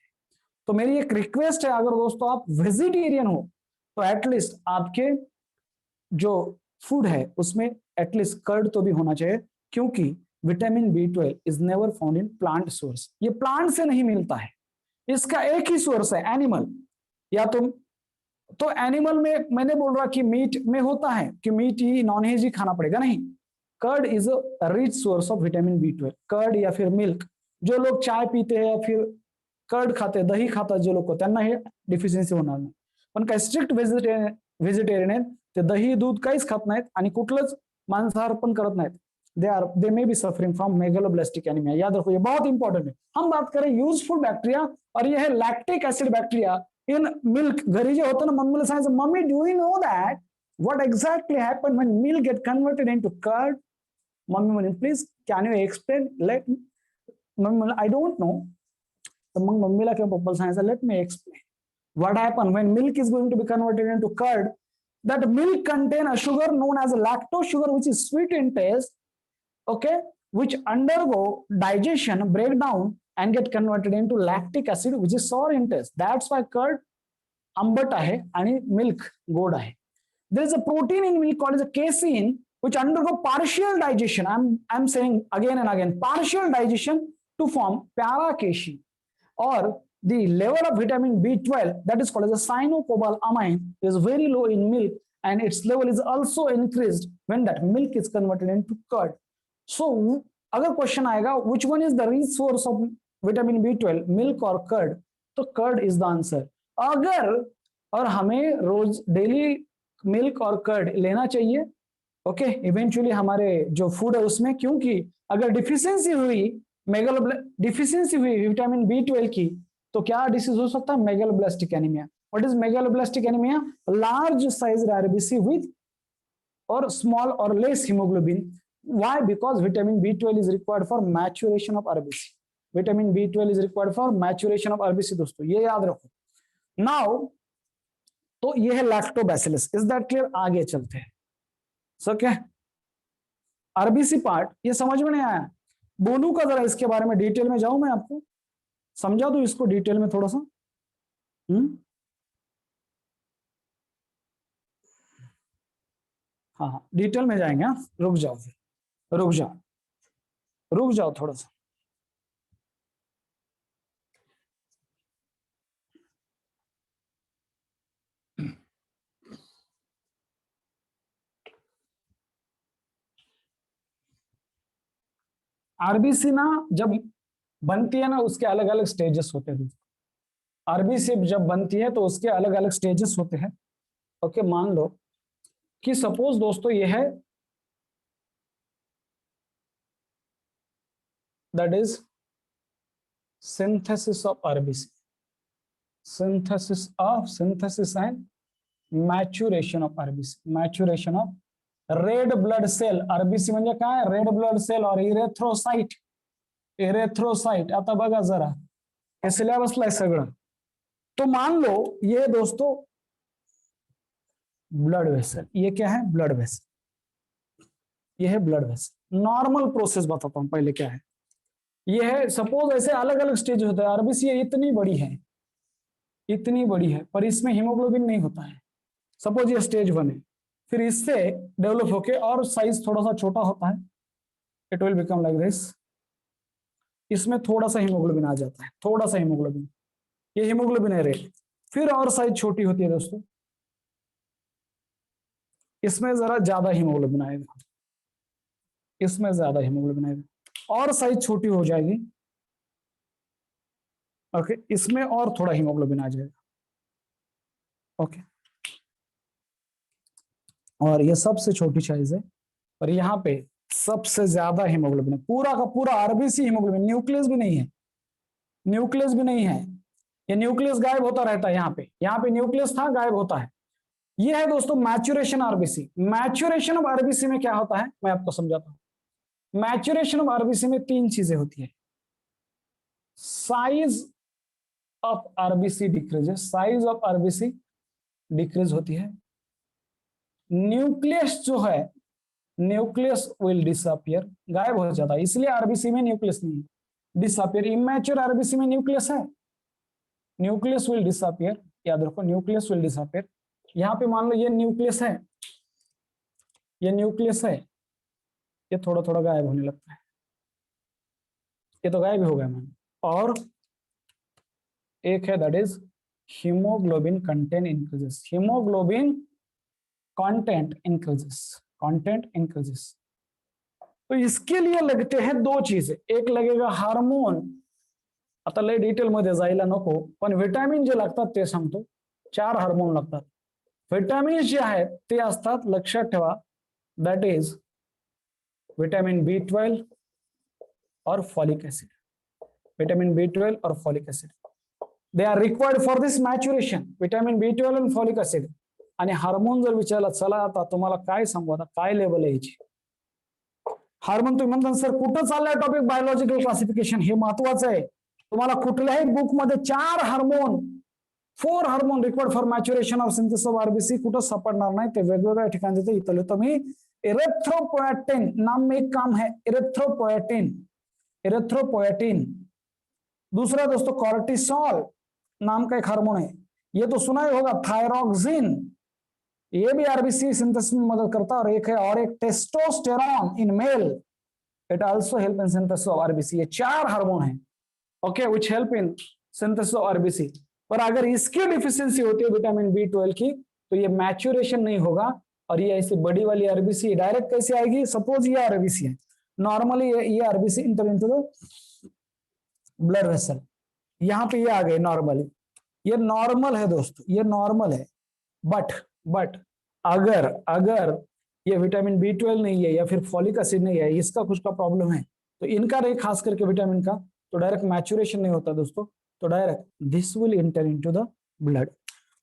तो मेरी एक रिक्वेस्ट है, अगर दोस्तों आप वेजिटेरियन हो तो एटलीस्ट आपके जो फूड है उसमें एटलीस्ट कर्ड तो भी होना चाहिए, क्योंकि vitamin B12 is never found in plant source, ये प्लांट से नहीं मिलता है, इसका एक ही सोर्स है एनिमल। या तो एनिमल में मैंने बोल रहा कि मीट में होता है कि मीट ही नॉन वेज ही खाना पड़ेगा, नहीं। Curd is a rich source of vitamin B12। Curd या फिर मिल्क, जो लोग चाय पीते हैं या फिर कर्ड खाते, दही खाता जो लोग को त्यांना हे डिफिशियन्सी होणार नाही। पण काय स्ट्रिक्ट व्हेजिटेरियन आहेत ते दही दूध काहीच खात नाहीत आणि कुठलंच मांसाहार पण करत नाहीत। They may be suffering from megaloblastic anaemia. याद रखो, ये बहुत इंपॉर्टेंट है। हम बात करें यूजफुल बैक्टीरिया, और ये है lactic acid bacteria in milk. घरी जे होतं ना, मम्मीला सांगायचं, mummy do you know that what exactly happened when milk get converted into curd? Mummy म्हणे please can you explain, late. Mummy म्हणे I don't know. तर मग मम्मीला किंवा पप्पाला सांगायचं, let me explain what happened when milk is going to be converted into curd. That milk contain a sugar known as a lactose sugar, which is sweet in taste, okay, which undergo digestion, breakdown and get converted into lactic acid, which is sour in taste. That's why curd आंबट आहे आणि milk गोड आहे. There is a protein in milk called as a casein, which undergo partial digestion. I'm saying again and again, partial digestion to form para-casein. Or the level of vitamin B12, that is called as a cyanocobalamin, is very low in milk, and its level is also increased when that milk is converted into curd. So अगर question आएगा which one is the rich source of vitamin B12, milk or curd, तो curd is the answer. अगर और हमें रोज daily milk और curd लेना चाहिए, okay, eventually हमारे जो फूड है उसमें, क्योंकि अगर डिफिशियंसी हुई विटामिन B12 की, तो क्या डिसीज हो सकता है? Megaloblastic anaemia. What is megaloblastic anaemia? Large size RBC with और स्मॉल और less haemoglobin. Why? Because vitamin B12 is required for maturation of RBC. Vitamin B12 is required for maturation of RBC. दोस्तों ये याद रखो। Now तो ये है lactobacillus. Is that clear? आगे चलते हैं। सो क्या आरबीसी पार्ट ये समझ में नहीं आया, बोलू का जरा इसके बारे में डिटेल में जाऊं, मैं आपको समझा दूं इसको डिटेल में थोड़ा सा। हाँ डिटेल में जाएंगे। हाँ रुक जाओ, फिर रुक जाओ थोड़ा सा। आरबीसी ना जब बनती है ना, उसके अलग अलग स्टेजेस होते हैं। आरबीसी जब बनती है तो उसके अलग अलग स्टेजेस होते हैं। ओके, मान लो कि सपोज दोस्तों ये है, that is synthesis of RBC, synthesis and maturation of RBC, maturation of red blood cell. RBC म्हणजे काय? रेड ब्लड सेल और इरेथ्रोसाइट। इरेथ्रोसाइट आता बघा जरा, हे सिलेबसला आहे सगळं। तो मान लो ये दोस्तों ब्लड वेसल, ये क्या है? ब्लड वेसल, ये है ब्लड वेसल। नॉर्मल प्रोसेस बताता हूं पहले क्या है। ये है, सपोज ऐसे अलग अलग स्टेज होते हैं। आरबीसी इतनी बड़ी है, इतनी बड़ी है, पर इसमें हीमोग्लोबिन नहीं होता है। सपोज ये स्टेज 1 है, फिर इससे डेवलप होके और साइज थोड़ा सा छोटा होता है, it will become like this. इसमें थोड़ा सा हीमोग्लोबिन आ जाता है, थोड़ा सा हीमोग्लोबिन, ये हीमोग्लोबिन है रेड। फिर और साइज छोटी होती है दोस्तों, इसमें जरा ज्यादा हीमोग्लोबिन आएगा, इसमें ज्यादा हीमोग्लोबिन आएगा, और साइज छोटी हो जाएगी। ओके, इसमें और थोड़ा हीमोग्लोबिन आ जाएगा। ओके, और ये सबसे छोटी साइज है, और यहाँ पे सबसे ज्यादा हीमोग्लोबिन है। पूरा का पूरा आरबीसी हीमोग्लोबिन, न्यूक्लियस भी नहीं है, न्यूक्लियस भी नहीं है। ये न्यूक्लियस गायब होता रहता है। यहाँ पे न्यूक्लियस था, गायब होता है। ये है दोस्तों maturation RBC. Maturation of RBC में क्या होता है मैं आपको समझाता हूं। मैच्योरेशन ऑफ आरबीसी में 3 चीजें होती है। Size of RBC decreases, size of RBC decrease होती है। न्यूक्लियस जो है, न्यूक्लियस विल डिसअपियर, गायब हो जाता है, इसलिए आरबीसी में न्यूक्लियस नहीं है, डिसअपियर। इमैच्योर आरबीसी में न्यूक्लियस है, न्यूक्लियस विल डिसअपियर। याद रखो, न्यूक्लियस विल डिसअपियर। यहां पे मान लो ये न्यूक्लियस है, ये न्यूक्लियस है, ये थोड़ा थोड़ा गायब होने लगता है, ये तो गायब ही हो गया मैम। और एक है that is haemoglobin content increases, haemoglobin content increases, content increases. तो इसके लिए लगते हैं दो चीजें, एक लगेगा हार्मोन, आता लय डिटेल मध्ये जायला नको, पण व्हिटॅमिन जे लागतात ते सांगतो, 4 हार्मोन लागतात. व्हिटॅमिन जे आहेत ते असतात, लक्षात ठेवा, दॅट इज विटामिन B12 और फॉलिक एसिड, विटामिन B12 और folic acid, they are required for this maturation, vitamin B12 आणि फॉलिक एसिड. आणि हार्मोन जर विचारला, चला आता तुम्हाला काय सांगू, आता काय लेवल आहे याची. हार्मोन तुम्ही म्हणता सर कुठं चाललाय टॉपिक, बायोलॉजिकल क्लासिफिकेशन, हे महत्वाचं आहे. तुम्हाला कुठल्याही बुक मध्ये 4 hormone, 4 hormone required for maturation of synthesis of RBC कुठं सापडणार नाही, ते वेगवेगळ्या ठिकाणी देते. इथं लिहितो मी, इरेथ्रोपोएटिन नाम में एक काम है, इरेथ्रोपोएटिन, इरेथ्रोपोएटिन. दूसरा दोस्तों कॉर्टिसोल नाम का एक हार्मोन है, ये तो सुना ही होगा, थायरोक्सिन, ये भी आरबीसी सिंथेसिस में मदद करता है. और एक है, और एक testosterone in male, it also help in synthesis of RBC. ये 4 हार्मोन है, okay, which help in synthesis of RBC. पर अगर इसकी डिफिशियंसी होती है विटामिन B12 की, तो ये मैच्योरेशन नहीं होगा, और ये ऐसी बड़ी वाली आरबीसी डायरेक्ट कैसे आएगी. सपोज ये आरबीसी है, नॉर्मली ये RBC inter into the blood vessel, यहां पे ये आ गए नॉर्मली, ये नॉर्मल है दोस्तों, ये नॉर्मल है. बट अगर अगर ये विटामिन B12 नहीं है या फिर फॉलिक एसिड नहीं है, इसका कुछ का प्रॉब्लम है, तो इनका नहीं, खास करके विटामिन का, तो डायरेक्ट मैच्योरेशन नहीं होता दोस्तों, तो direct this will enter into the blood.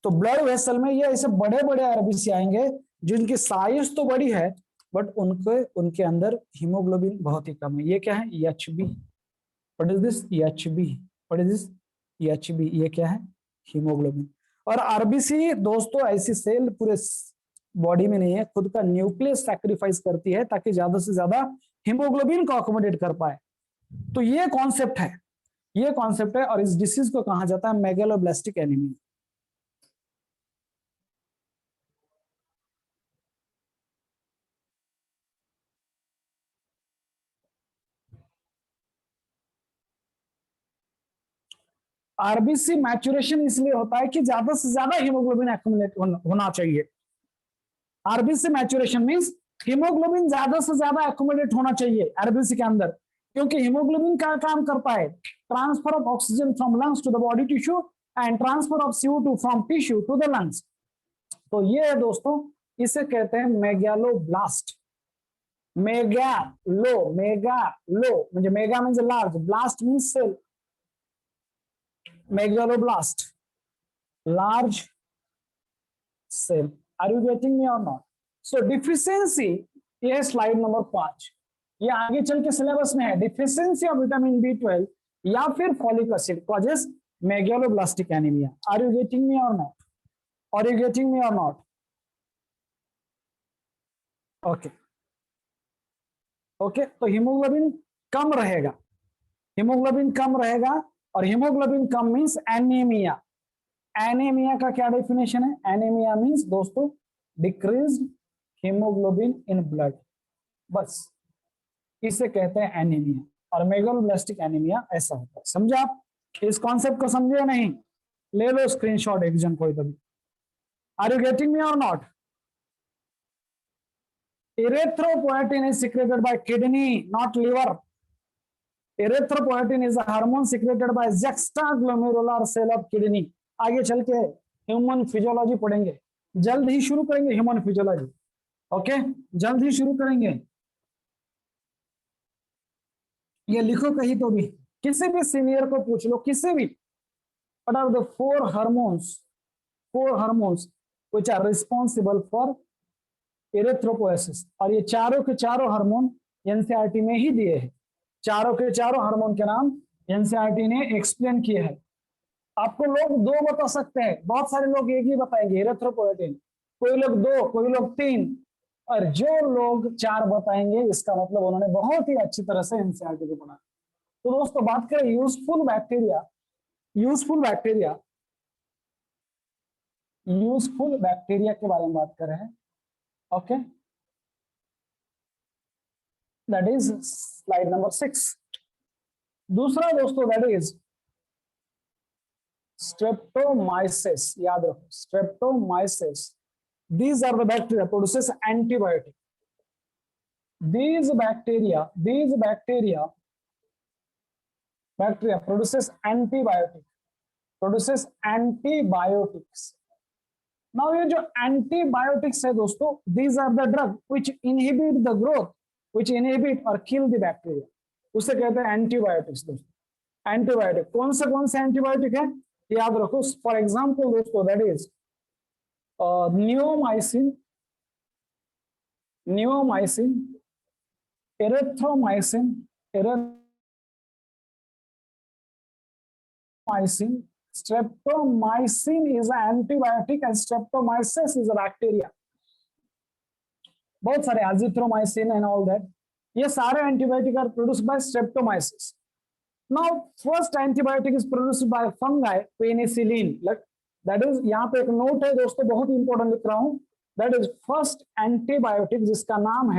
तो ब्लड वेसल में ये ऐसे बड़े बड़े आरबीसी आएंगे जिनकी साइज तो बड़ी है, बट उनके अंदर हीमोग्लोबिन बहुत ही कम है. ये क्या है, HB. What is this, HB. What is this, HB. ये क्या है, हीमोग्लोबिन. और आरबीसी दोस्तों ऐसी सेल पूरे बॉडी में नहीं है, खुद का न्यूक्लियस सैक्रिफाइस करती है ताकि ज्यादा से ज्यादा हीमोग्लोबिन को अकोमोडेट कर पाए. तो ये कॉन्सेप्ट है, ये कॉन्सेप्ट है. और इस डिसीज को कहा जाता है मेगालोब्लास्टिक एनीमिया. आरबीसी मैच्योरेशन इसलिए होता है कि ज्यादा से ज्यादा हीमोग्लोबिन एक्युमुलेट होना चाहिए. आरबीसी मैच्योरेशन मींस हीमोग्लोबिन ज्यादा से ज्यादा एक्युमुलेट होना चाहिए आरबीसी के अंदर, क्योंकि हीमोग्लोबिन का काम करता है transfer of oxygen from lungs to the body tissue and transfer of CO2 from tissue to the lungs. तो ये है दोस्तों, इसे कहते हैं मेगालोब्लास्ट. मेगालो म्हणजे मेगा म्हणजे large, blast means cell, megaloblast, large cell. Are you getting me or not? So deficiency, ये स्लाइड नंबर 5, ये आगे चल के सिलेबस में है. डिफिशियंसी ऑफ विटामिन B12 या फिर folic acid causes megaloblastic anaemia. Are you getting me और not, are you getting me और नॉट. Okay okay. तो हीमोग्लोबिन कम रहेगा, हीमोग्लोबिन कम रहेगा, और हीमोग्लोबिन कम मींस एनीमिया. एनीमिया का क्या डेफिनेशन है, एनीमिया मींस दोस्तों डिक्रीज्ड हीमोग्लोबिन इन ब्लड, बस इसे कहते हैं एनीमिया. और मेगालोब्लास्टिक एनीमिया ऐसा होता है. समझे आप इस कॉन्सेप्ट को, समझे या नहीं, ले लो स्क्रीनशॉट एक जन कोई कभी. आर यू गेटिंग मी और not. erythropoietin is secreted by kidney, not liver. Erythropoietin is a hormone secreted by juxtaglomerular cell of kidney. आगे चल के ह्यूमन फिजियोलॉजी पढ़ेंगे, जल्द ही शुरू करेंगे ह्यूमन फिजियोलॉजी. ओके, जल्द ही शुरू करेंगे. ये लिखो कहीं तो भी, किसी भी सीनियर को पूछ लो, किसी भी, what are the 4 hormones which are responsible for erythropoiesis. और ये चारों के चारों हार्मोन एनसीईआरटी में ही दिए हैं. चारों के चारों हार्मोन के नाम एनसीईआरटी ने एक्सप्लेन किए हैं. आपको लोग 2 बता सकते हैं, बहुत सारे लोग एक ही बताएंगे एरिथ्रोपोएटिन, कोई लोग 2, कोई लोग 3, और जो लोग 4 बताएंगे इसका मतलब उन्होंने बहुत ही अच्छी तरह से एनसीईआरटी को पढ़ा. तो दोस्तों बात करें यूजफुल बैक्टीरिया, यूजफुल बैक्टीरिया के बारे में बात कर रहे हैं. Okay, that is slide number 6। दूसरा दोस्तों दैट इज स्ट्रेप्टोमाइसिस। याद रखो Streptomyces, these are the bacteria produces antibiotic. These bacteria produces antibiotics. Now ये जो antibiotics है दोस्तों, these are the drug which inhibit the growth, which inhibit or kill the bacteria, उसे कहते हैं antibiotics दोस्तों। एंटीबायोटिक कौन से एंटीबायोटिक है याद रखो। फॉर एग्जाम्पल दोस्तों that is neomycin, erythromycin, streptomycin is an antibiotic and streptomyces is a bacteria. बहुत सारे azithromycin and all that, ये सारे antibiotic are produced by Streptomyces. Now first antibiotic is produced by fungi penicillin. That is, यहाँ पे एक note है दोस्तों, बहुत इंपॉर्टेंट लिख रहा हूं। दैट इज फर्स्ट एंटीबायोटिक जिसका नाम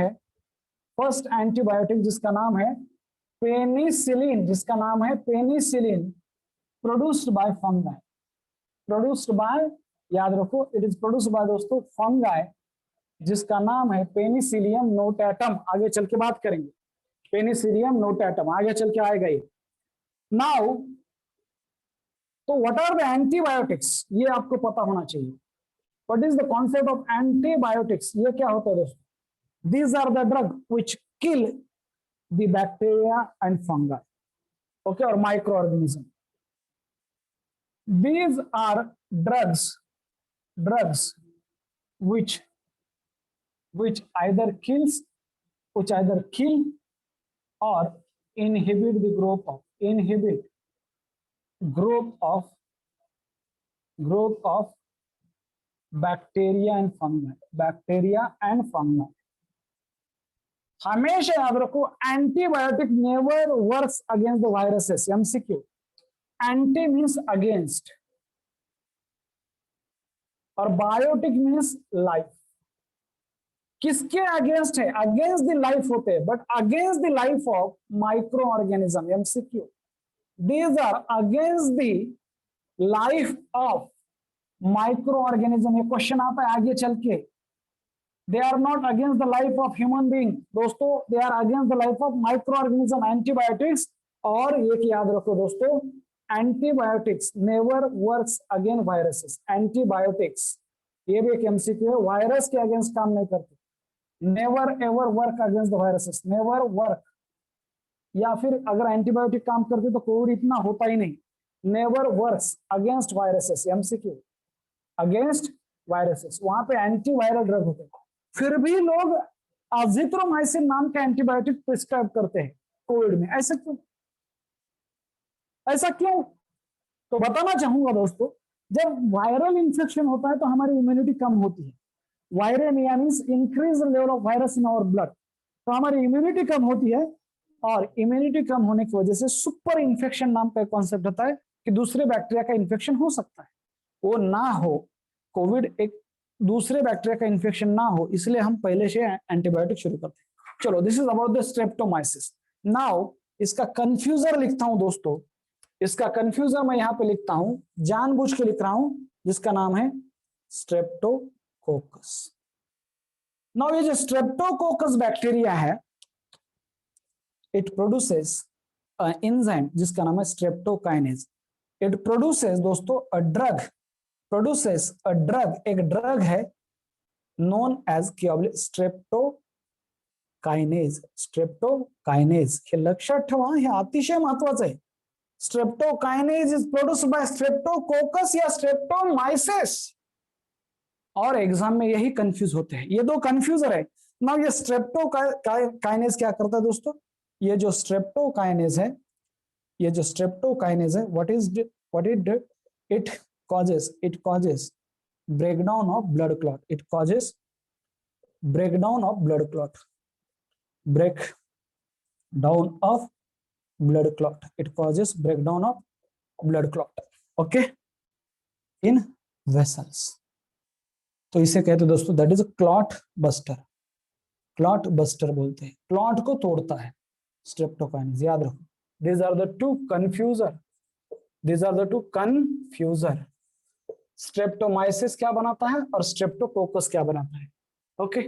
है पेनिसिलिन, प्रोड्यूस्ड बाय फंगाई। याद रखो इट इज प्रोड्यूस्ड बाय दोस्तों फंगाई जिसका नाम है पेनिसिलियम नोटाटम। आगे चल के बात करेंगे पेनिसिलियम नोटाटम, आगे चल के आएगा ये। नाउ तो व्हाट आर द एंटीबायोटिक्स, ये आपको पता होना चाहिए। What is the concept of antibiotics, ये क्या होता है दोस्तों? These are the drug which kill the bacteria and fungi, okay, और microorganism. These are drugs which either kill or inhibit the growth of bacteria and fungi। हमेशा याद रखो antibiotic never works against the viruses. MCQ, anti means against और biotic means life. किसके against है? Against the life होते हैं, but against the life of microorganism. MCQ, these are against the life of microorganism. ये question आता है आगे चल के। They are not against the life of human being दोस्तों, they are against the life of microorganism antibiotics. और ये याद रखो दोस्तों, antibiotics never works against viruses. Antibiotics, ये भी एक एमसीक्यू है, वायरस के अगेंस्ट काम नहीं करते। Never ever work against the viruses, never work. या फिर अगर एंटीबायोटिक काम करते तो कोविड इतना होता ही नहीं। Never works against viruses, MCQ, against viruses, वहां पे एंटीवायरल ड्रग होते हैं। फिर भी लोग अजिथ्रोमाइसिन नाम का एंटीबायोटिक प्रिस्क्राइब करते हैं कोविड में। ऐसा क्यों? तो बताना चाहूंगा दोस्तों, जब वायरल इंफेक्शन होता है तो हमारी इम्यूनिटी कम होती है। Viremia means increase level of virus in our blood. तो हमारी इम्यूनिटी कम होती है, और इम्यूनिटी कम होने की वजह से सुपर इन्फेक्शन नाम का कॉन्सेप्ट होता है कि दूसरे बैक्टीरिया का इन्फेक्शन हो सकता है। वो ना हो, कोविड एक दूसरे बैक्टीरिया का इन्फेक्शन ना हो, इसलिए हम पहले से एंटीबायोटिक शुरू करते हैं। चलो, this is about the Streptomyces. Now इसका कंफ्यूजर लिखता हूं दोस्तों, इसका कंफ्यूजर मैं यहां पे लिखता हूं, जानबूझ के लिख रहा हूं, जिसका नाम है स्ट्रेप्टोकोकस। नाउ ये जो स्ट्रेप्टोकोकस बैक्टीरिया है, इट प्रोड्यूसेस एंजाइम जिसका नाम है स्ट्रेप्टोकाइनेज। इट प्रोड्यूसेस दोस्तों अ ड्रग, एक ड्रग है नोन एज स्ट्रेप्टोकाइनेज। हे लक्षात ठेवा, हे अतिशय महत्वाचं आहे। Streptokinase is produced by streptococcus या स्ट्रेप्टोमाइसिस। और एग्जाम में यही कंफ्यूज होते हैं, ये दो कंफ्यूजर है। नाउ ये स्ट्रेप्टोकाइनेज क्या करता है दोस्तों? ये जो स्ट्रेप्टोकाइनेज है, what it do? It causes breakdown of blood clot. It causes breakdown of blood clot. It causes breakdown of blood clot, okay, in vessels. तो इसे कहते हैं दोस्तों that is a clot buster. Clot buster बोलते हैं, clot को तोड़ता है स्ट्रेप्टोकाइनेज, याद रखो। These are the two confuser. These are the two confuser. Streptomyces क्या बनाता है और स्ट्रेप्टोकोकस क्या बनाता है? ओके,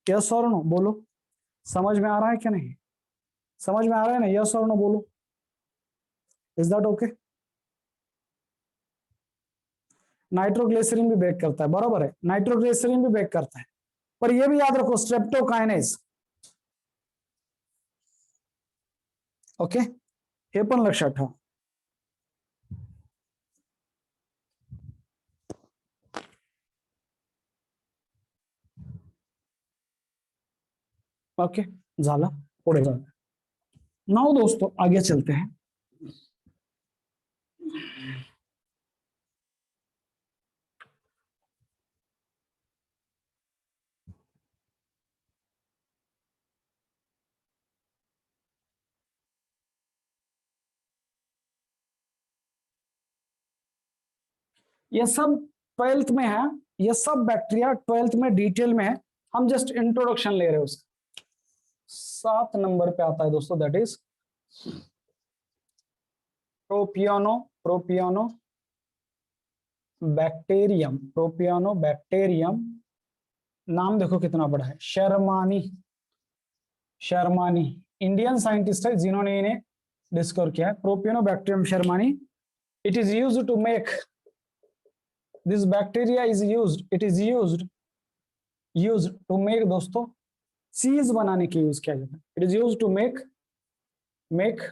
यस और नो बोलो, समझ में आ रहा है क्या नहीं? समझ में आ रहा है ना? यस और नो बोलो, इज दैट ओके? नाइट्रोग्लिसरीन भी ब्रेक करता है, बराबर है, नाइट्रोग्लिसरीन भी ब्रेक करता है, पर यह भी याद रखो स्ट्रेप्टोकाइनेज, ओके, हे पण लक्षात ठेवा. ओके, झाला, पुढे जाऊया. नाउ दोस्तों आगे चलते हैं. ये सब 12th में है, ये सब बैक्टीरिया 12th में डिटेल में है, हम जस्ट इंट्रोडक्शन ले रहे हैं उसका. 7 नंबर पे आता है दोस्तों, दैट इज प्रोपियोनो, प्रोपियोनो बैक्टीरियम, प्रोपियोनो बैक्टीरियम. नाम देखो कितना बड़ा है, शर्मानी, शर्मानी इंडियन साइंटिस्ट है जिन्होंने इन्हें डिस्कवर किया है, propionibacterium shermanii. It is used to make, this bacteria is used, it is used to make दोस्तों चीज बनाने के यूज किया जाता है. It is used to make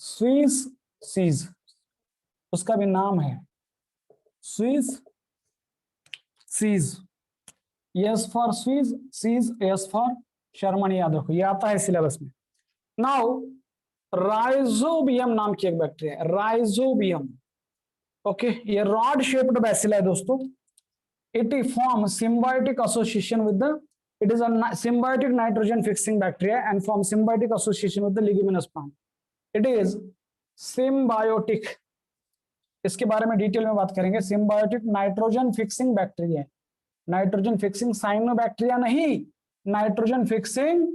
Swiss cheese, उसका भी नाम है Swiss cheese. Yes for Swiss cheese, yes for shermanii, याद रखो, ये आता है सिलेबस में. नाउ राइजोबियम नाम की एक बैक्टीरिया है, राइजोबियम. ओके, ये रॉड शेप्ड बैसिला है दोस्तों. It form symbiotic association with the, it is a symbiotic nitrogen fixing bacteria and form symbiotic association with the leguminous plant. It is symbiotic, इसके बारे में डिटेल में बात करेंगे. Symbiotic nitrogen fixing bacteria, nitrogen fixing cyanobacteria नहीं, nitrogen fixing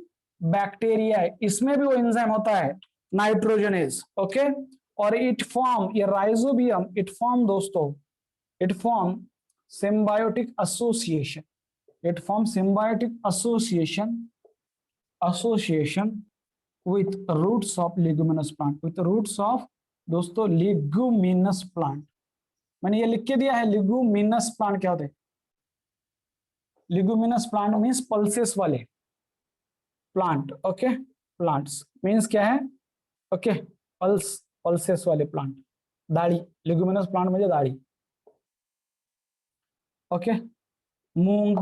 bacteria. इसमें भी वो एंजाइम होता है नाइट्रोजनेज. ओके, और इट फॉर्म, ये राइजोबियम इट फॉर्म दोस्तों, it form symbiotic association, it form symbiotic association, association with roots of leguminous plant, with roots of दोस्तों लिग्यूमिनस प्लांट. मैंने ये लिख के दिया है, लिग्यूमिनस प्लांट क्या होते हैं? लिग्यूमिनस प्लांट मीन्स पल्सेस वाले प्लांट. ओके, प्लांट्स मीन्स क्या है? ओके, पल्स, पल्सेस वाले प्लांट, दाढ़ी, लिग्यूमिनस प्लांट म्हणजे दाढ़ी. ओके, मूंग,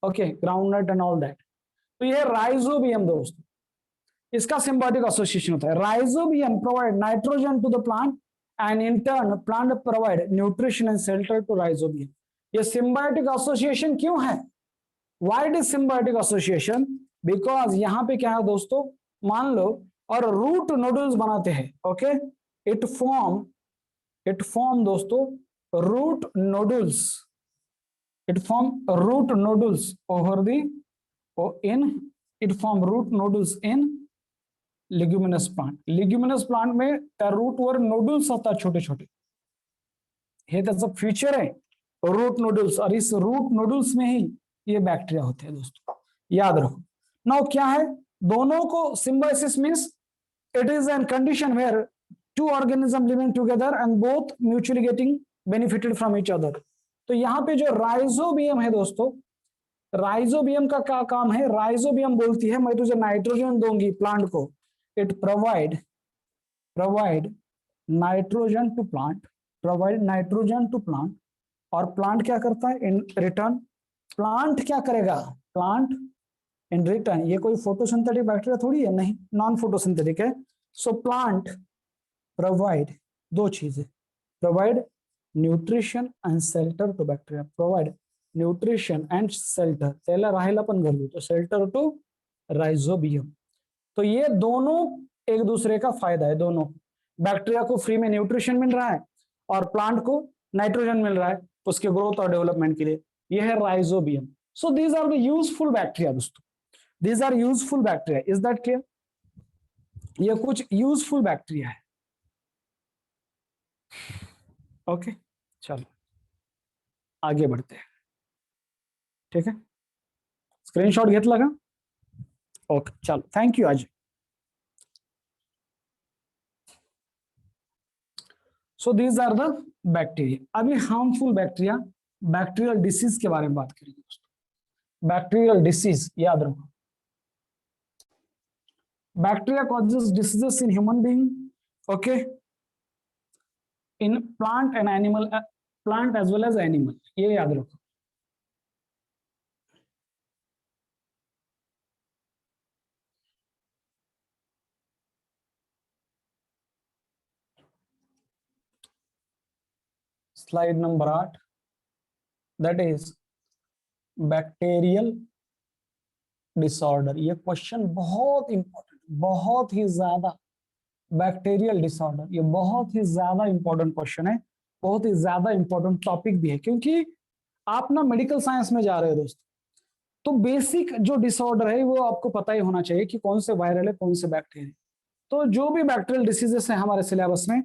okay, groundnut and all that. तो ये राइजोबियम दोस्तों, इसका सिम्बायोटिक एसोसिएशन होता है. Rhizobium provide nitrogen to the plant and in turn plant provide nutrition and shelter to Rhizobium. ये सिम्बायोटिक एसोसिएशन क्यों है? Why it is symbiotic association? Because यहाँ पे क्या है दोस्तों, मान लो और रूट नोडल्स बनाते हैं. ओके, इट फॉर्म दोस्तों root nodules, it form root nodules over the in, it form root nodules in leguminous plant. Leguminous plant में त्या रूट वर नोडल्स होतात छोटे छोटे, हे त्याचं फीचर आहे रूट नोडल्स, और इस रूट नोडल्स में ही ये बैक्टीरिया होते हैं दोस्तों, याद रखो. नाउ क्या है, दोनों को symbiosis means it is an condition where two organism living together and both mutually getting benefited from each other. तो यहाँ पे जो राइजोबियम है दोस्तों, राइजोबियम का क्या काम है? राइजोबियम बोलती है मैं तुझे नाइट्रोजन दूंगी प्लांट को. It provide nitrogen to plant, provide nitrogen to plant. और प्लांट क्या करता है इन रिटर्न? प्लांट क्या करेगा? प्लांट इन रिटर्न, ये कोई फोटोसिंथेटिक बैक्टीरिया थोड़ी है, नहीं, नॉन फोटोसिंथेटिक है. सो प्लांट प्रोवाइड दो चीजें, provide nutrition and shelter to bacteria, provide nutrition and shelter, त्याला राहायला पण घर देतो, शेल्टर टू राइजोबियम. तो ये दोनों एक दूसरे का फायदा है. दोनों, बैक्टीरिया को फ्री में न्यूट्रिशन मिल रहा है और प्लांट को नाइट्रोजन मिल रहा है उसके ग्रोथ और डेवलपमेंट के लिए. यह है rhizobium. So these are the useful bacteria दोस्तों, these are useful bacteria, is that clear? ये कुछ यूजफुल बैक्टीरिया है। ओके चलो आगे बढ़ते हैं, ठीक है, स्क्रीनशॉट घेतला का? ओके चलो thank you Ajay. So these are the bacteria. अभी हार्मफुल बैक्टीरिया, बैक्टीरियल डिसीज के बारे में बात करेंगे दोस्तों। बैक्टीरियल डिसीज याद रखो, bacteria causes diseases in human being, okay, in plant and animal, plant as well as animal, ये याद रखो। Slide number 8, that is bacterial disorder. ये क्वेश्चन बहुत इंपॉर्टेंट, बहुत ही ज्यादा, बैक्टीरियल डिसऑर्डर ये बहुत ही ज्यादा इंपॉर्टेंट क्वेश्चन है, बहुत ही ज्यादा इंपॉर्टेंट टॉपिक भी है, क्योंकि आप ना मेडिकल साइंस में जा रहे हो दोस्तों, तो बेसिक जो डिसऑर्डर है वो आपको पता ही होना चाहिए कि कौन से वायरल है, कौन से बैक्टीरिया। तो जो भी बैक्टीरियल डिसीजेस है हमारे सिलेबस में,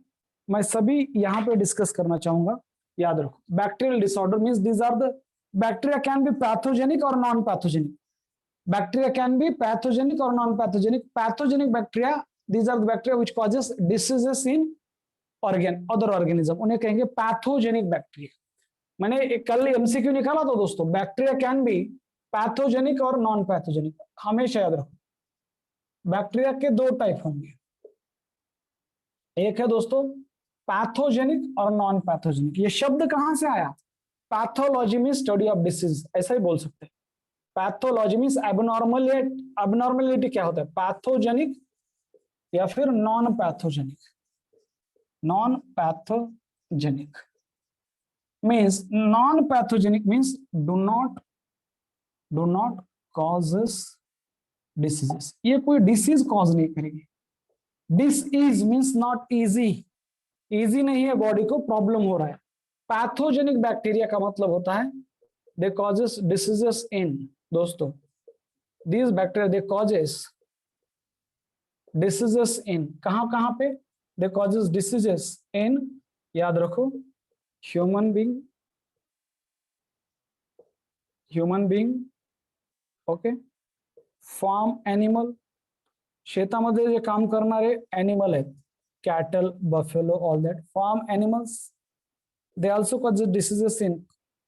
मैं सभी यहाँ पे डिस्कस करना चाहूंगा। याद रखो, bacterial disorder means these are the bacteria can be pathogenic और non pathogenic. Bacteria can be pathogenic और non pathogenic. Pathogenic bacteria, these are the bacteria which causes diseases in other organism, उन्हें कहेंगे pathogenic bacteria. मैंने कल MCQ निकाला तो दोस्तों, bacteria can be pathogenic और नॉन पैथोजेनिक, हमेशा याद रखो। बैक्टीरिया के दो टाइप होंगे, एक है दोस्तों पैथोजेनिक और नॉन पैथोजेनिक। ये शब्द कहां से आया? पैथोलॉजी में स्टडी ऑफ डिसीज, ऐसा ही बोल सकते हैं। Pathology means abnormality. एबनॉर्मलिटी क्या होता है? पैथोजेनिक या फिर non pathogenic. Non pathogenic means, non pathogenic means do not causes diseases, ये कोई डिसीज कॉज नहीं करेगी। डिसईज मींस नॉट इजी, इजी नहीं है, बॉडी को प्रॉब्लम हो रहा है। पैथोजेनिक बैक्टीरिया का मतलब होता है दे कॉजेस डिसीजेस इन, दोस्तों these bacteria they causes diseases in, कहां कहां पे? दे कॉजेस डिसीजेस इन, याद रखो, human being, okay, farm animal, शेतामध्ये जे काम करणारे एनिमल आहेत, cattle, buffalo, all that farm animals, they also causes diseases in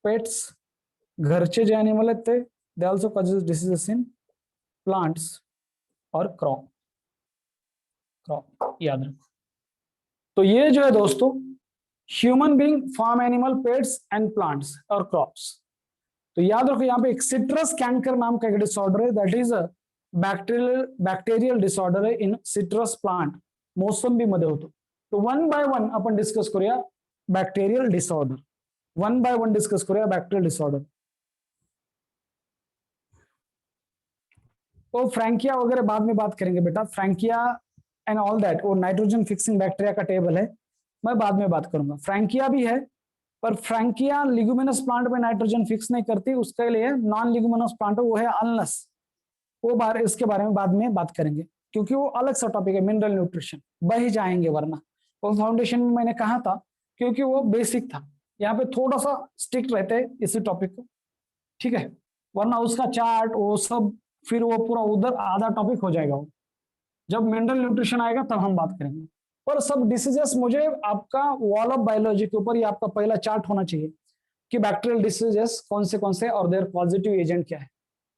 pets, घरचे जे एनिमल आहेत ते, they also causes diseases in plants और क्रॉप, याद रखो। तो ये जो है दोस्तों, human being, farm animal, pets and plants और क्रॉप्स। तो याद रखो, यहाँ पे एक सिट्रस कैंकर नाम का एक डिसऑर्डर है, that is a bacterial disorder है इन सिट्रस प्लांट, मोसंबी मध्ये होतो। तो वन बाय वन आपण डिस्कस करूया bacterial disorder, one by one discuss करूया बैक्टेरियल डिसऑर्डर। तो फ्रैंकिया वगैरह बाद में बात करेंगे बेटा, फ्रैंकिया एंड ऑल दैट, वो नाइट्रोजन फिक्सिंग बैक्टीरिया का टेबल है, मैं बाद में बात करूंगा। फ्रैंकिया भी है, पर फ्रैंकिया लिगुमिनस प्लांट में नाइट्रोजन फिक्स नहीं करती, उसके लिए नॉन लिगुमिनस प्लांट वो है अनलस, वो इसके बारे में बाद में बात करेंगे, क्योंकि वो अलग सा टॉपिक है, मिनरल न्यूट्रिशन, बह जाएंगे वरना। वो फाउंडेशन में मैंने कहा था, क्योंकि वो बेसिक था, यहाँ पे थोड़ा सा स्ट्रिक्ट रहते हैं इसी टॉपिक को, ठीक है, वरना उसका चार्ट वो सब फिर वो पूरा उधर आधा टॉपिक हो जाएगा। वो जब मिनरल न्यूट्रिशन आएगा तब हम बात करेंगे। पर सब डिसीजेस, मुझे आपका वॉल ऑफ बायोलॉजी के ऊपर ये आपका पहला चार्ट होना चाहिए कि बैक्टीरियल डिसीजेस कौन से और देयर पॉजिटिव एजेंट क्या है,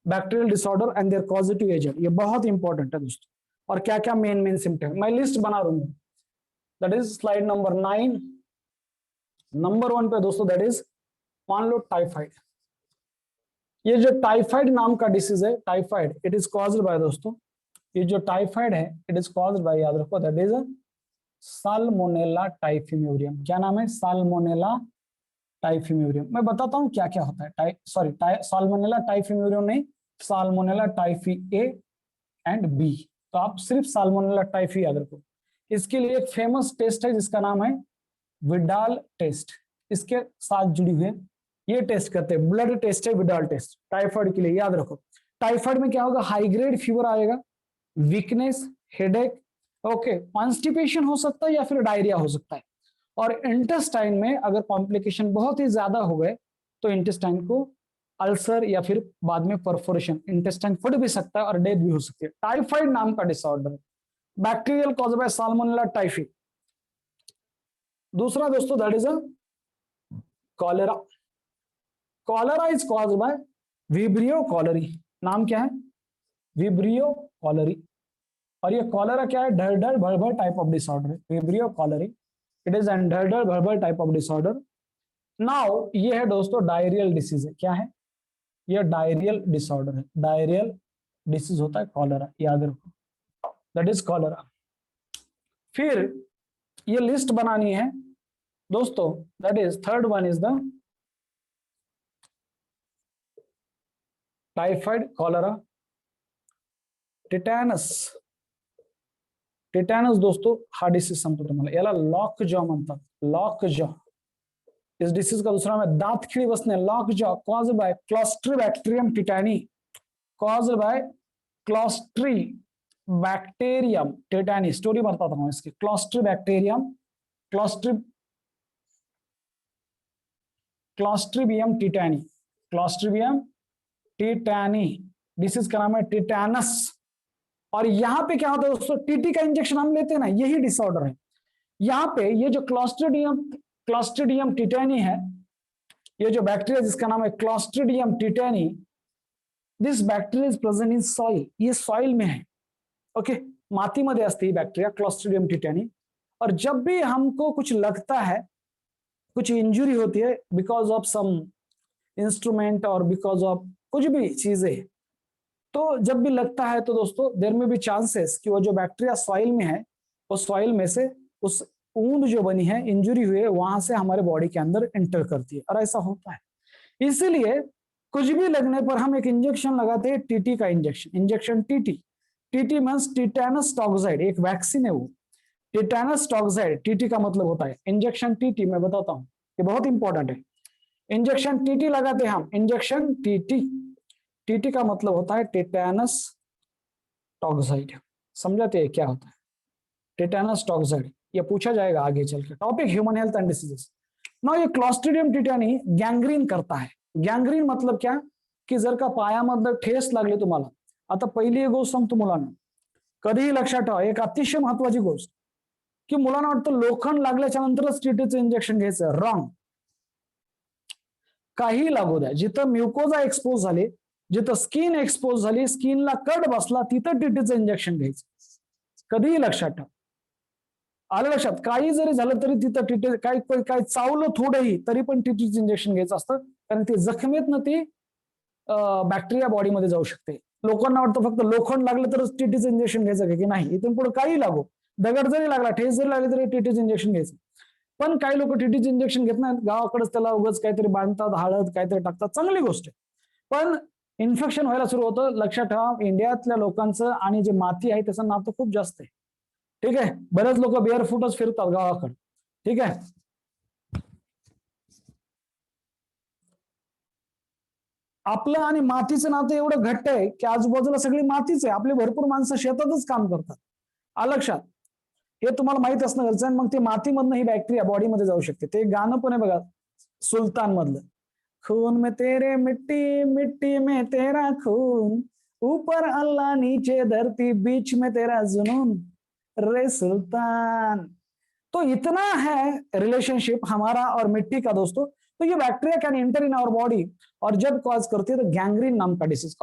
bacterial disorder and their positive agent, ये बहुत इंपॉर्टेंट है दोस्तों, और क्या क्या मेन सिम्टम, मैं लिस्ट बना दूंगा, that is slide number 9। Number 1 पे दोस्तों, दैट इज, मान लो टाइफाइड। ये जो टाइफाइड नाम का डिसीज है, typhoid, it is caused by दोस्तों, ये जो टाइफाइड है इट इज कॉज्ड बाय, याद रखो, दैट इज साल्मोनेला टाइफिम्यूरियम। क्या नाम है? Salmonella typhimurium. मैं बताता हूँ क्या क्या होता है, साल्मोनेला टाइफिम्यूरियम नहीं, Salmonella typhi A and B. तो आप सिर्फ साल्मोनेला टाइफी याद रखो। इसके लिए एक फेमस टेस्ट है जिसका नाम है विडाल टेस्ट, इसके साथ जुड़ी हुई है ये टेस्ट करते हैं, ब्लड टेस्ट है, विडाल टेस्ट टाइफाइड के लिए, याद रखो। टाइफाइड में क्या होगा, हाई ग्रेड फीवर आएगा, वीकनेस, हेडेक, ओके, कॉन्स्टिपेशन हो सकता है या फिर डायरिया हो सकता है। और इंटेस्टाइन में अगर कॉम्प्लिकेशन बहुत ही ज्यादा हो गए तो इंटेस्टाइन को अल्सर या फिर बाद में परफोरेशन, इंटेस्टाइन फट भी सकता है और डेथ भी हो सकती है। टाइफाइड नाम का disorder, bacterial cause by Salmonella typhi. दूसरा दोस्तों that is a cholera. Cholera is cause by Vibrio cholerae. नाम क्या है, विब्रियो कॉलरी। और ये कॉलेरा क्या है, ढर ढर भर भर टाइप ऑफ डिसऑर्डर है, Vibrio cholerae. It is an ढर ढर भर भर टाइप ऑफ डिसऑर्डर। नाउ ये है दोस्तों डायरियल डिसीज है, क्या है, ये डायरियल डिसऑर्डर है, डायरियल डिसीज होता है कॉलेरा, याद रखो, दैट इज कॉलेरा। फिर ये लिस्ट बनानी है दोस्तों, that is third one is the typhoid, cholera, tetanus. Tetanus दोस्तों हा डिसीज सांगतो तुम्हाला, याला लॉक जॉ म्हणतात, लॉक जॉ। इस डिसीज का दूसरा नाम है दांत खिळी बसणे, lock jaw, caused by clostridium tetani, caused by clostridium tetani. Story बताता हूं इसकी, क्लोस्ट्रीबैक्टीरियम, क्लोस्ट्रीबियम टिटैनी, क्लोस्ट्रीबियम टिटैनी। डिसीज का नाम है टिटैनस। और यहां पे क्या होता है दोस्तों, टीटी का इंजेक्शन हम लेते हैं ना, यही डिसऑर्डर है। यहां पे ये जो क्लोस्ट्रीडियम टिटैनी है, ये जो बैक्टीरिया जिसका नाम है clostridium टिटैनी, this bacteria is present in soil, ये सॉइल में है, ओके, मातीमध्ये असते ही बैक्टीरिया क्लोस्ट्रीडियम टिटैनी। और जब भी हमको कुछ लगता है, कुछ इंजुरी होती है बिकॉज ऑफ सम इंस्ट्रूमेंट और बिकॉज ऑफ कुछ भी चीजें, तो जब भी लगता है तो दोस्तों देयर में भी चांसेस कि वो जो बैक्टीरिया सॉइल में है, उस सॉइल में से उस ऊंड जो बनी है, इंजुरी हुई है, वहां से हमारे बॉडी के अंदर एंटर करती है, और ऐसा होता है। इसीलिए कुछ भी लगने पर हम एक इंजेक्शन लगाते हैं, टीटी का injection, injection TT. TT means tetanus toxoid, एक वैक्सीन है वो, टिटैनस टॉक्साइड, टीटी का मतलब होता है इंजेक्शन टीटी। मैं बताता हूं, ये बहुत इंपॉर्टेंट है। इंजेक्शन टीटी लगाते हैं हम, इंजेक्शन टीटी, टीटी का मतलब होता है टिटैनस टॉक्साइड। समझाते हैं क्या होता है टिटैनस टॉक्साइड, ये पूछा जाएगा आगे चल के। Topic human health and diseases. ना ये क्लॉस्ट्रिडियम टिटॅनी गँग्रीन करता है। गँग्रीन मतलब क्या, की जर का पायामध्ये ठेस लागली तुम्हाला, आता पहिली एक गोष्ट सांगतो मुलांना, कधीही लक्षात ठेवा, एक अतिशय महत्वाची गोष्ट, की मुलांना वाटतं लोखंड लागल्याच्या नंतरच टीटीचं इंजेक्शन घ्यायचं, रॉंग। काही लागू द्या, जिथं म्युकोजा एक्सपोज झाले, जिथं स्किन एक्सपोज झाली, स्किनला कट बसला, तिथं टीटीचं इंजेक्शन घ्यायचं, कधीही लक्षात ठेवा। आलं लक्षात, काही जरी झालं तरी तिथं टीटी, काय चावलं थोडंही तरी पण टीटीचं इंजेक्शन घ्यायचं असतं, कारण ते जखमेतनं ती बॅक्टेरिया बॉडीमध्ये जाऊ शकते। लोकांना वाटतं फक्त लोखंड लागलं तरच टीटीचं इंजेक्शन घ्यायचं की नाही, इथून पुढे काही लागो, दगड जरी लागला, ठेस जरी लागली तरी टीटीचं इंजेक्शन घ्यायचं। पण काही लोक टीटीचं इंजेक्शन घेत नाहीत, गावाकडेच त्याला उगाच काहीतरी बांधतात, हळद काहीतरी टाकतात, चांगली गोष्ट आहे, पण इन्फेक्शन व्हायला सुरू होतं। लक्षात ठेवा, इंडियातल्या लोकांचं आणि जे माती आहे त्याचं नातं खूप जास्त आहे, ठीक आहे। बरेच लोक बेअरफुटच फिरतात गावाकडे, ठीक आहे। आपलं आणि मातीचं नातं एवढं घट्ट आहे की आजूबाजूला सगळी मातीच आहे, आपली भरपूर माणसं शेतातच काम करतात, आलं लक्षात, हे तुम्हाला माहित असणं गरजेचं आहे। मग ते मातीमधनं ही बॅक्टेरिया बॉडीमध्ये जाऊ शकते। ते गाणं पण आहे बघा सुलतान मधलं, खून में तेरे मिट्टी, मिट्टी में तेरा खून, ऊपर अल्लाह नीचे धरती, बीच में तेरा जुनून, रे सुल्तान। तो इतना है रिलेशनशिप हमारा और मिट्टी का दोस्तों। तो ये bacteria can enter in our body, और जब कॉज करती है तो गैंग्रीन नाम का डिसीज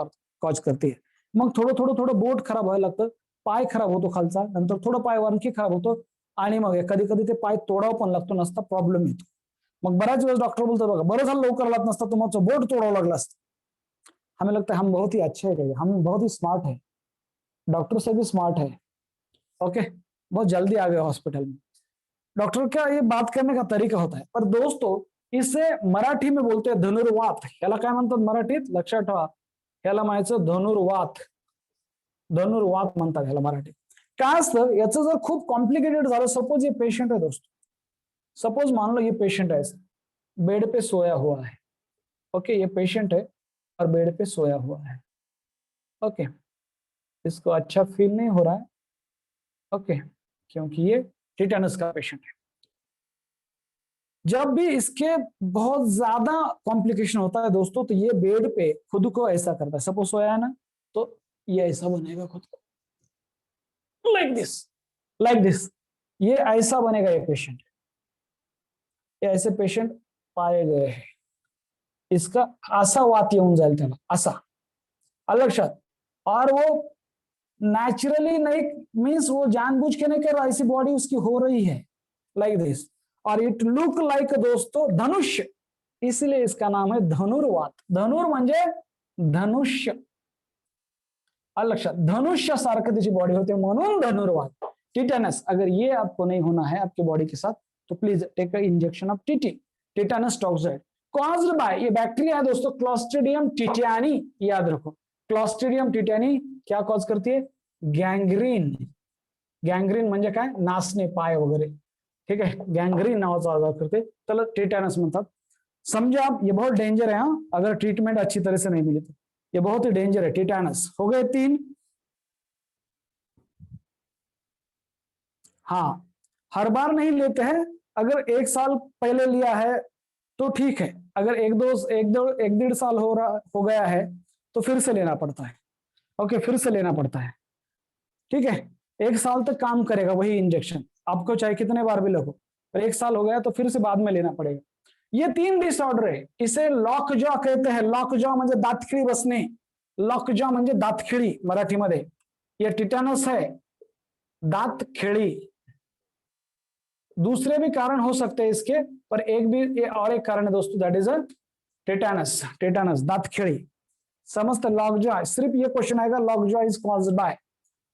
कॉज करती है। मग थोडं बोट खराब व्हायला लागतं, पाय खराब होतो खालचा, नंतर थोडं पाय आणखी खराब होतो, आणि मग कधी कधी ते पाय तोडावं पण लागतो, नसता प्रॉब्लेम येतो। मग बऱ्याच वेळेस डॉक्टर बोलतो बघा, बरं झालं लवकर आलात, नसता तुमचं बोट तोडावं लागलं असतं। हमें लगता है हम बहुत ही अच्छे हैं, हम बहुत ही स्मार्ट है, डॉक्टर से भी स्मार्ट है, ओके, बहुत जल्दी आ गए हॉस्पिटल में। डॉक्टर का ये बात करने का तरीका होता है। पर दोस्तों इसे मराठी में बोलते हैं धनुर्वात, याला काय म्हणतात मराठीत, लक्षात ठेवा, याला म्हणायचं धनुर्वात, धनुर्वात म्हणतात ह्याला मराठीत। काय असतं, याचं जर खूप कॉम्प्लिकेटेड झालं, सपोज ये पेशेंट है दोस्तों, सपोज मान लो ये पेशेंट है, बेड पे सोया हुआ है, ओके, ये पेशेंट है और बेड पे सोया हुआ है। ओके, इसको अच्छा फील नहीं हो रहा है। ओके, क्योंकि ये टिटेनस का पेशेंट है। जब भी इसके बहुत ज्यादा कॉम्प्लिकेशन होता है दोस्तों, तो ये बेड पे खुद को ऐसा करता है। सपोज सोया है ना, तो ये ऐसा बनेगा खुद को, लाइक दिस, लाइक दिस। ये ऐसा बनेगा ये पेशेंट। ये ऐसे पेशेंट पाए गए हैं। इसका असा वात येऊन जाईल त्याला, असा, अलग शब्द। और वो नेचुरली नहीं, मीन्स वो जानबूझ के नहीं कर रहा, ऐसी बॉडी उसकी हो रही है, लाइक दिस। और इट लुक लाइक दोस्तों धनुष्य, इसलिए इसका नाम है धनुर्वात। धनुर म्हणजे धनुष्य, लक्षात, धनुष्य सारखं त्याची बॉडी होते म्हणून धनुर्वात। टिटेनस, अगर ये आपको नहीं होना है आपकी बॉडी के साथ, तो please take a injection of TT, tetanus toxoid, caused by, ये बैक्टीरिया है दोस्तों क्लॉस्ट्रिडियम टिटियानी, याद रखो। क्लॉस्ट्रिडियम टिटियानी क्या कॉज करती है? गैंग्रीन। गैंग्रीन म्हणजे काय? नाचणे, पाय वगैरे, ठीक है, गैंग्रीन नावाचा आजार करते, त्याला टिटेनस म्हणतात। समझे आप, ये बहुत डेंजर है। हाँ, अगर ट्रीटमेंट अच्छी तरह से नहीं मिली तो ये बहुत ही डेंजर है। टिटेनस हो गए 3। हाँ, हर बार नहीं लेते हैं। अगर 1 साल पहले लिया है तो ठीक है, अगर एक डेढ़ साल हो गया है तो फिर से लेना पड़ता है। ओके, फिर से लेना पड़ता है, ठीक है। 1 साल तक काम करेगा वही इंजेक्शन, आपको चाहे कितने बार भी लगो, पर 1 साल हो गया तो फिर से बाद में लेना पड़ेगा। ये 3 डिसऑर्डर है, इसे लॉकजॉ कहते हैं। लॉकजॉ म्हणजे दातखिळी बसणे, लॉकजॉ म्हणजे दातखिळी मराठीमध्ये। ये टिटेनस है, दातखिळी। दूसरे भी कारण हो सकते हैं इसके, पर एक कारण है दोस्तों, that is a tetanus. Tetanus, दातखिळी, समझते? लॉकजॉ, सिर्फ ये क्वेश्चन आएगा, lockjaw is caused by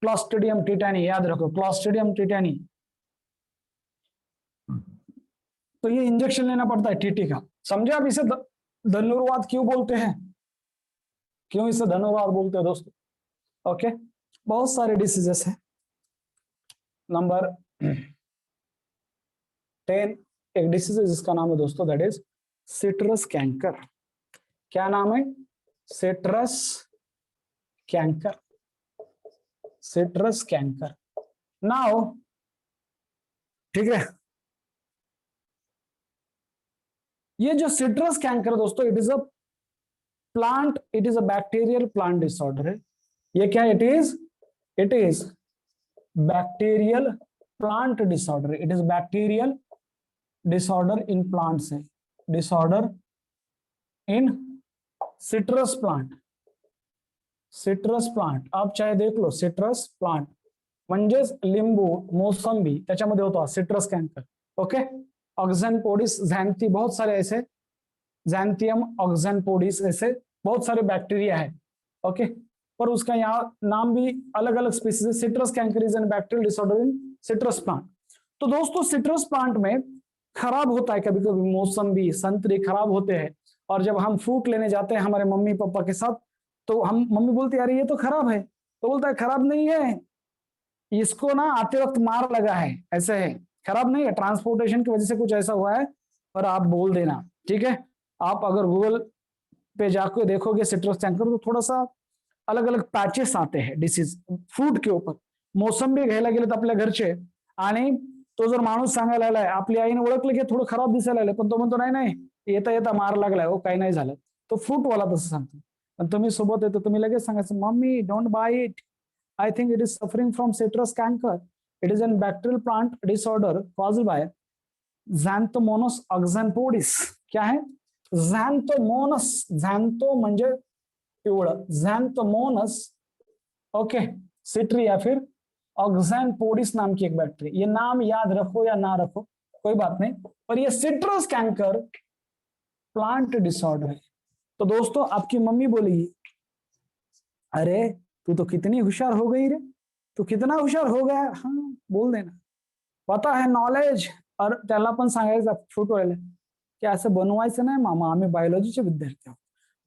clostridium tetani, याद रखो, क्लॉस्ट्रिडियम टिटेनी। तो ये इंजेक्शन लेना पड़ता है टीटी का, समझे आप? इसे धनुर्वात क्यों बोलते हैं? क्यों इसे धनुर्वात बोलते हैं दोस्तों? ओके, बहुत सारे डिसीजेस हैं। नंबर 10, एक डिसीज है जिसका नाम है दोस्तों, दैट इज सिट्रस कैंकर। क्या नाम है? Citrus canker, citrus canker. Now, ठीक है, ये जो सिट्रस कैंकर दोस्तों, it is a plant, it is a bacterial plant disorder है। ये क्या? It is bacterial plant disorder, it is bacterial disorder in plants है, disorder in citrus plant. Citrus plant आप चाहे देख लो, सिट्रस प्लांट म्हणजेच लिंबू, मोसंबी, त्याच्यामध्ये होतो सिट्रस कैंकर। ओके, ऑक्सैनपोडिस झैंथी, बहुत सारे ऐसे, जैंथियम ऑक्सैनपोडिस, ऐसे बहुत सारे बैक्टीरिया है। ओके, पर उसका यहाँ नाम भी अलग अलग स्पीसीज है। Citrus canker is an bacterial disorder in citrus plant. तो दोस्तों सिट्रस प्लांट में खराब होता है, कभी कभी मौसम्बी, संतरे खराब होते हैं, और जब हम फ्रूट लेने जाते हैं हमारे मम्मी पापा के साथ, तो हम, मम्मी बोलती है अरे ये तो खराब है, तो बोलता है खराब नहीं है, इसको ना आते वक्त मार लगा है, ऐसे है, खराब नहीं है, ट्रांसपोर्टेशन की वजह से कुछ ऐसा हुआ है, पर आप बोल देना, ठीक है। आप अगर गूगल पे जाकर देखोगे सिट्रस कैंकर, तो थोड़ा सा अलग अलग पॅचेस आते हैं डिसीज फ्रूट के ऊपर। मोसंबी घ्यायला गेले तर आपल्या घरचे, आणि तो जर माणूस सांगायला लागलाय, आपली आईने ओळखलं की थोडं खराब दिसायला लागलं, पण तो म्हणतो नाही नाही येता येता मार लागलाय, हो काही नाही झालं, तो फ्रूटवाला तसं सांगतो। पण तुम्ही सोबत येतो, तुम्ही लगेच सांगायचं mummy don't buy it, I think it is suffering from citrus canker. It is a bacterial plant disorder caused by Xanthomonas oxynapodis. क्या है? Xanthomonas, xantho म्हणजे पिवळं, Xanthomonas, ओके, सिट्री या फिर ऑक्सैनपोडिस नाम की एक बैक्टीरिया। ये नाम याद रखो या ना रखो कोई बात नहीं, पर ये सिट्रस कैंकर प्लांट डिसऑर्डर है। तो दोस्तों आपकी मम्मी बोलेगी अरे तू तो कितनी होशियार हो गई रे, तू कितना होशियार हो गया। हाँ बोल देना, पता है नॉलेज। और त्याला पण सांगायचं फुटवायला की असं बनवायचं नाही मामा, आम्ही बायोलॉजीचे विद्यार्थी आहोत,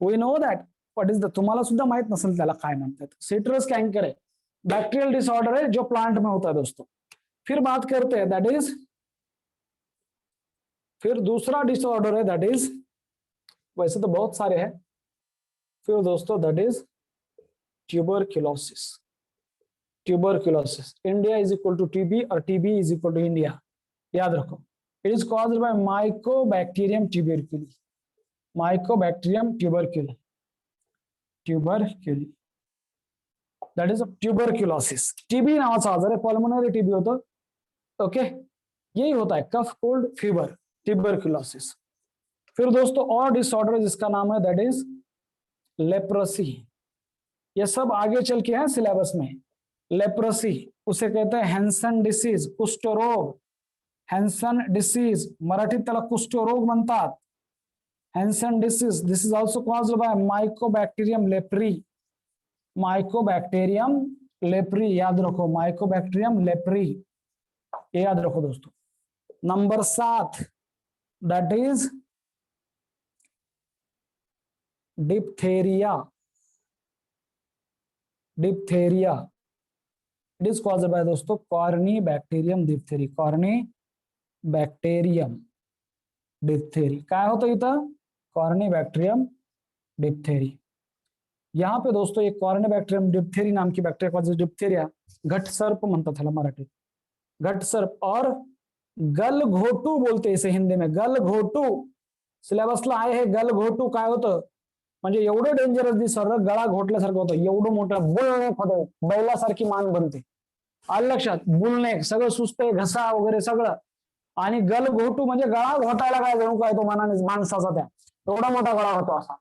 we know that what is the, तुम्हाला सुद्धा माहित नसेल त्याला काय म्हणतात। सिट्रस कैंकर है, बैक्टीरियल डिसऑर्डर है जो प्लांट में होता है दोस्तों। फिर बात करते हैं दैट इज, फिर दूसरा डिसऑर्डर है दैट इज वैसे तो बहुत सारे हैं। फिर दोस्तों that is tuberculosis. Tuberculosis, India is equal to TB और TB is equal to India, याद रखो। It is caused by mycobacterium tuberculi. Mycobacterium tuberculi, tuberculi, that is tuberculosis. TB नावाचा आजार आहे, पल्मोनरी टीबी होतं, ओके। यही होता है कफ कोल्ड फीवर, ट्यूबरक्यूलोसिस। फिर दोस्तों और डिसऑर्डर जिसका नाम है दैट इज लेप्रोसी। ये सब आगे चल के हैं सिलेबस में। लेप्रोसी उसे कहते हैं हैंसन डिसीज, कुष्ठरोग। हैंसन डिसीज मराठीत त्याला कुष्ठरोग म्हणतात, Hansen disease. This is also caused by mycobacterium leprae. Mycobacterium leprae, याद रखो, माइकोबैक्टीरियम लेप्री, ये याद रखो दोस्तों। Number 7 that is diphtheria. Diphtheria it is caused by दोस्तों corynebacterium diphtheriae. Corynebacterium diphtheriae काय होतं इथं? Corynebacterium diphtheriae. यहाँ पे दोस्तों एक कॉर्नी बैक्टीरियम डिप्थेरी नाम की बैक्टीरिया डिप्थेरिया, घटसर्प म्हणतात त्याला मराठीत, घटसर्प। और गलघोटू बोलते इसे हिंदी में, गलघोटू। सिलेबसला आहे हे गलघोटू काय होतं म्हणजे एवढं डेंजरस डिसऑर्डर, गळा घोटल्यासारखं होतं, एवढं मोठं बुलनेक होतं, बैलासारखी मान बनते, आलं लक्षात? बुलनेक, सगळं सुचते, घसा वगैरे सगळं। आणि गलघोटू म्हणजे गळा घोटायला काय जणू काय तो मनाने माणसाचा, त्या एवढा मोठा गळा होतो असा,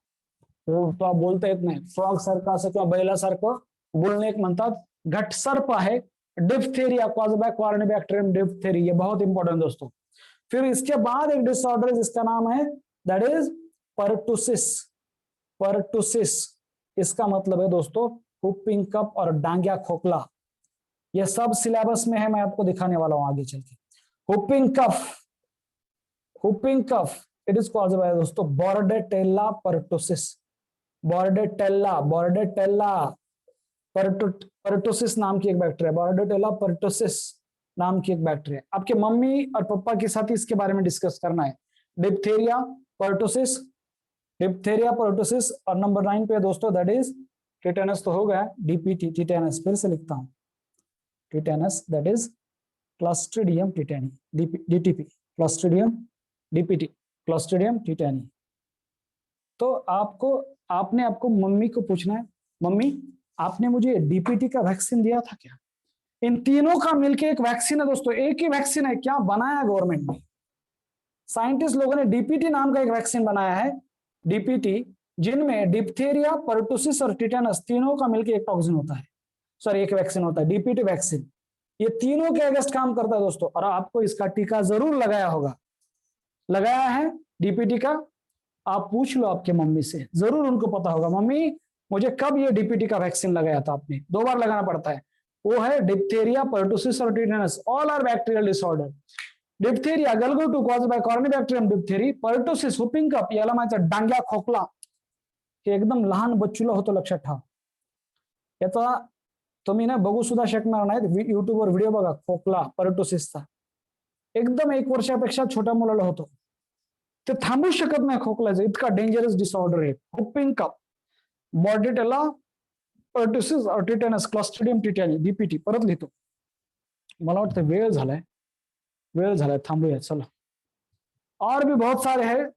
तो बोलता येत नाही, फ्रॉग सारखं असं किंवा बैलासारखं बुलनेक म्हणतात। घटसर्प आहे, diphtheria caused by corny bacterium diphtheriae, ये बहुत इंपॉर्टेंट दोस्तों। फिर इसके बाद एक डिसऑर्डर जिसका नाम है दैट इज परटुसिस। परटुसिस इसका मतलब है दोस्तों हुपिंग कफ और डांगिया खोखला। ये सब सिलेबस में है, मैं आपको दिखाने वाला हूं आगे चल के। Whooping cough, whooping cough it is caused by दोस्तों बॉर्डेटेला परटुसिस। बॉर्डेटेला, बॉर्डेटेला परटुसिस नाम की एक बैक्टीरिया, बॉर्डेटेला परटुसिस नाम की एक बैक्टीरिया। आपके मम्मी और पापा के साथ ही इसके बारे में डिस्कस करना है। Diphtheria pertussis, diphtheria pertussis. और नंबर 9 पे दोस्तों दैट इज टिटेनस, तो हो गया डीपीटी, टिटेनस। फिर से लिखता हूं tetanus, that is Clostridium tetani, DTP, Clostridium DPT, Clostridium tetani. तो आपको मम्मी को पूछना है, मम्मी आपने मुझे डीपीटी का वैक्सीन दिया था क्या? इन तीनों का मिलके एक वैक्सीन है दोस्तों, एक ही वैक्सीन है, क्या बनाया गवर्नमेंट ने? साइंटिस्ट लोगों ने डीपीटी नाम का एक वैक्सीन बनाया है, डीपीटी, जिनमें डिप्थेरिया, परटुसिस और टिटेनस तीनों का मिलकर एक टॉक्सिन होता है, सॉरी एक वैक्सीन होता है, डीपीटी वैक्सीन। ये तीनों के अगेंस्ट काम करता है दोस्तों, और आपको इसका टीका जरूर लगाया होगा, लगाया है डीपीटी का। आप पूछ लो आपके मम्मी से, जरूर उनको पता होगा, मम्मी मुझे कब ये डीपीटी का वैक्सीन लगाया था आपने? 2 बार लगाना पड़ता है। वो है डिप्थेरिया, परटुसिस और tetanus, all are bacterial disorder. Diphtheria गलगोटू caused by corynebacterium diphtheriae, pertussis whooping cough, याला माहिती डांग्या खोकला, हे एकदम लहान बच्चूला होतो, लक्षात ठेवा। याचा तुम्ही ना बघू सुद्धा शकणार नाहीत, युट्यूबवर व्हिडिओ बघा खोकला परटुसिसचा, एकदम 1 वर्षापेक्षा छोट्या मुलाला होतो, ते थांबू शकत नाही खोकल्याचं, इतका डेंजरस डिसऑर्डर आहे हुपिंग कफ, बॉर्डेटेला परटुसिस और टिटेनस, क्लस्ट्रिडियम टिटेनी, डीपीटी। परत लिहितो, मला वाटतं वेळ झालाय, थांबूया चलो। और भी बहुत सारे हैं,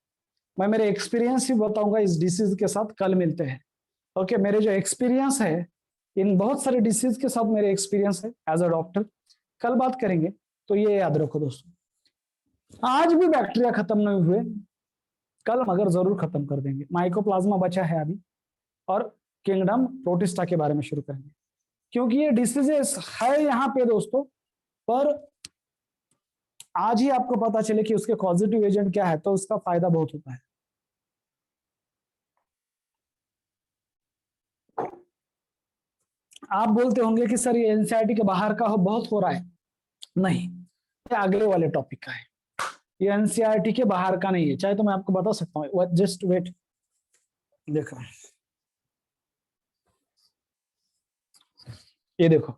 मैं मेरे एक्सपीरियंस ही बताऊंगा इस डिसीज के साथ, कल मिलते हैं। ओके, मेरे जो एक्सपीरियंस है इन बहुत सारे डिसीज के साथ, मेरे एक्सपीरियंस है एज अ डॉक्टर, कल बात करेंगे। तो ये याद रखो दोस्तों, आज भी बैक्टीरिया खत्म नहीं हुए, कल मगर जरूर खत्म कर देंगे। माइकोप्लाज्मा बचा है अभी, और किंगडम प्रोटिस्टा के बारे में शुरू करेंगे, क्योंकि ये डिसीजेस है यहाँ पे दोस्तों, पर आज ही आपको पता चले कि उसके पॉजिटिव एजेंट क्या है, तो उसका फायदा बहुत होता है। आप बोलते होंगे कि सर ये एनसीईआरटी के बाहर का बहुत हो रहा है, नहीं, ये अगले वाले टॉपिक का है, ये एनसीईआरटी के बाहर का नहीं है, चाहे तो मैं आपको बता सकता हूँ, जस्ट वेट। देखो ये देखो,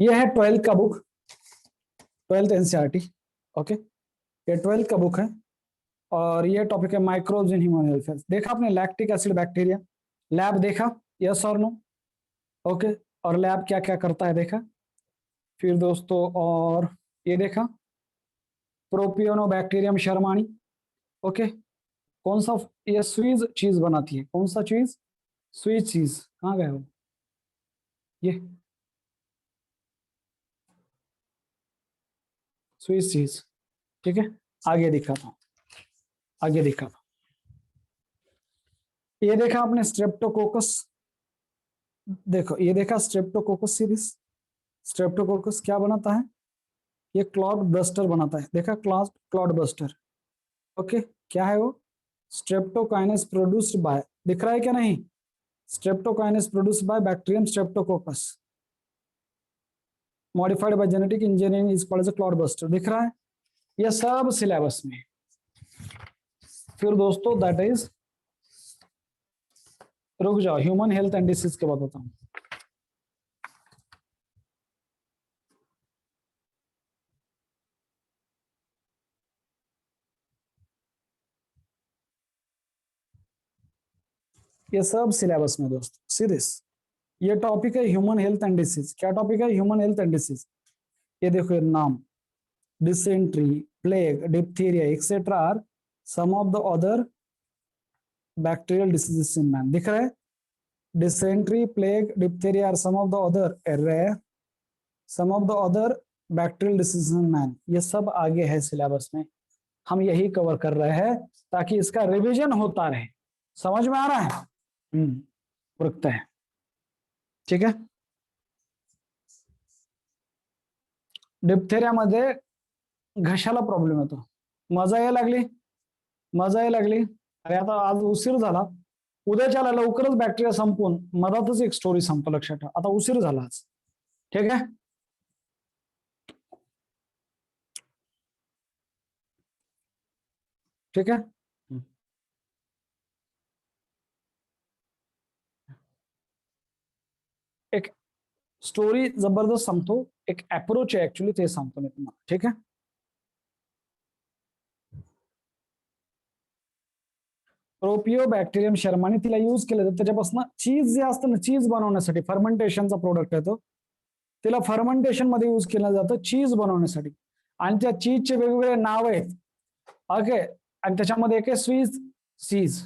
ये है 12th का बुक, 12th एनसीईआरटी, ओके, ये 12th का बुक है, और ये टॉपिक है माइक्रोब्स इन ह्यूमन वेलफेयर। देखा आपने लैक्टिक एसिड बैक्टीरिया, लैब देखा, यस और नो? ओके, और लैब क्या क्या करता है देखा। फिर दोस्तों और ये देखा प्रोपियोनोबैक्टीरियम शर्माणी। ओके, कौन सा, ये स्वीज चीज बनाती है, कौन सा चीज, स्वीज चीज, कहाँ गए वो, ये स्वीज चीज, ठीक है। आगे दिखाता हूं, आगे दिखाता हूं। ये देखा आपने स्ट्रेप्टोकोकस, देखो ये देखा स्ट्रेप्टोकोकस सीरीज। स्ट्रेप्टोकोकस क्या बनाता है, ये क्लॉड बस्टर बनाता है, देखा क्लॉड क्लॉड बस्टर। ओके, क्या है वो, स्ट्रेप्टोकाइनेस प्रोड्यूस्ड बाय, दिख रहा है क्या नहीं, streptokinase produced by bacterium Streptococcus, modified by genetic engineering is called as clot buster, दिख रहा है, ये सब सिलेबस में। फिर दोस्तों दैट इज, रुक जाओ, ह्यूमन हेल्थ एंड डिसीज के बताता हूं। ये सब सिलेबस में दोस्तों, सीरियस। ये टॉपिक है ह्यूमन हेल्थ एंड डिसीज। क्या टॉपिक है, ह्यूमन हेल्थ एंड डिसीज। ये देखो ये नाम, dysentery, plague, diphtheria etcetera are some of the other bacterial diseases in man, दिख रहा है, dysentery, plague, diphtheria are some of the other rare, some of the other bacterial diseases in man, ये सब आगे है सिलेबस में, हम यही कवर कर रहे हैं ताकि इसका रिवीजन होता रहे। समझ में आ रहा है, रखते हैं, ठीक है। डिप्थेरिया मध्ये घशाला प्रॉब्लेम येतो, मजा यायला लागली, मजा यायला लागली, अरे आता आज उशीर झाला, उद्याच्याला लवकरच बॅक्टेरिया संपून मधातच एक स्टोरी संपतो, लक्षात ठेवा, आता उशीर झाला आज, ठीक आहे। ठीक है, एक स्टोरी जबरदस्त सांगतो, एक अप्रोच आहे ऍक्च्युली, ते सांगतो मी तुम्हाला, ठीक आहे। प्रोपिओबॅक्टेरियम शर्मानी तिला यूज केलं जातं, त्याच्यापासून चीज जे असतं ना, चीज बनवण्यासाठी, फर्मेंटेशनचा प्रोडक्ट आहे तो, तिला फर्मेंटेशन मध्ये यूज केलं जातं चीज बनवण्यासाठी, आणि त्या चीजचे वेगवेगळे नाव आहेत, ओके, आणि त्याच्यामध्ये एक आहे स्वीज चीज।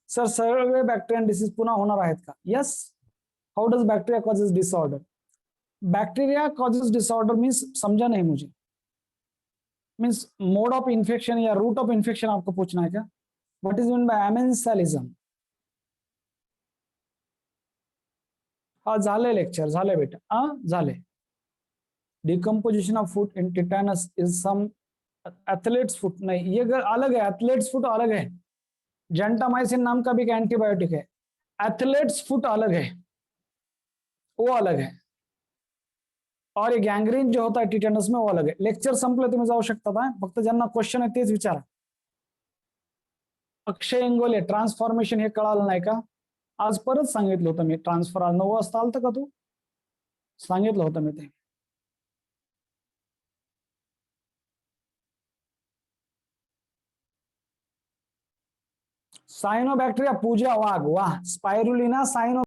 सर सगळे बॅक्टेरियन डिसीज पुन्हा होणार आहेत का, yes. How does bacteria causes disorder, bacteria causes disorder means, समझा नहीं मुझे, मीन्स मोड ऑफ इन्फेक्शन या रूट ऑफ इन्फेक्शन आपको पूछना है क्या, what is mean by amensalism. हा झाले लेक्चर, झाले बेटा, हा झाले। Decomposition of food in tetanus is some athletes food, नहीं ये अलग है, एथलेट्स फूड अलग है, जेंटामाइसिन नाम का भी एक एंटीबायोटिक है, एथलेट्स फूड अलग है, वो अलग है, और ये गैंग्रीन जो होता है टिटॅनस में वो अलग है। लेक्चर संपले, तुम्ही जाऊ शकता, फक्त ज्यांना क्वेश्चन आहे तेच विचारा। अक्षय इंगोले, ट्रान्सफॉर्मेशन हे कळालं नाही का, आज परत सांगितलं होतं मी, ट्रान्सफर आज 9 वाजता आलतं का तू, सांगितलं होतं मी ते। सायनोबॅक्टेरिया, पूजा वाघ, वाह, स्पायरुलिना सायनो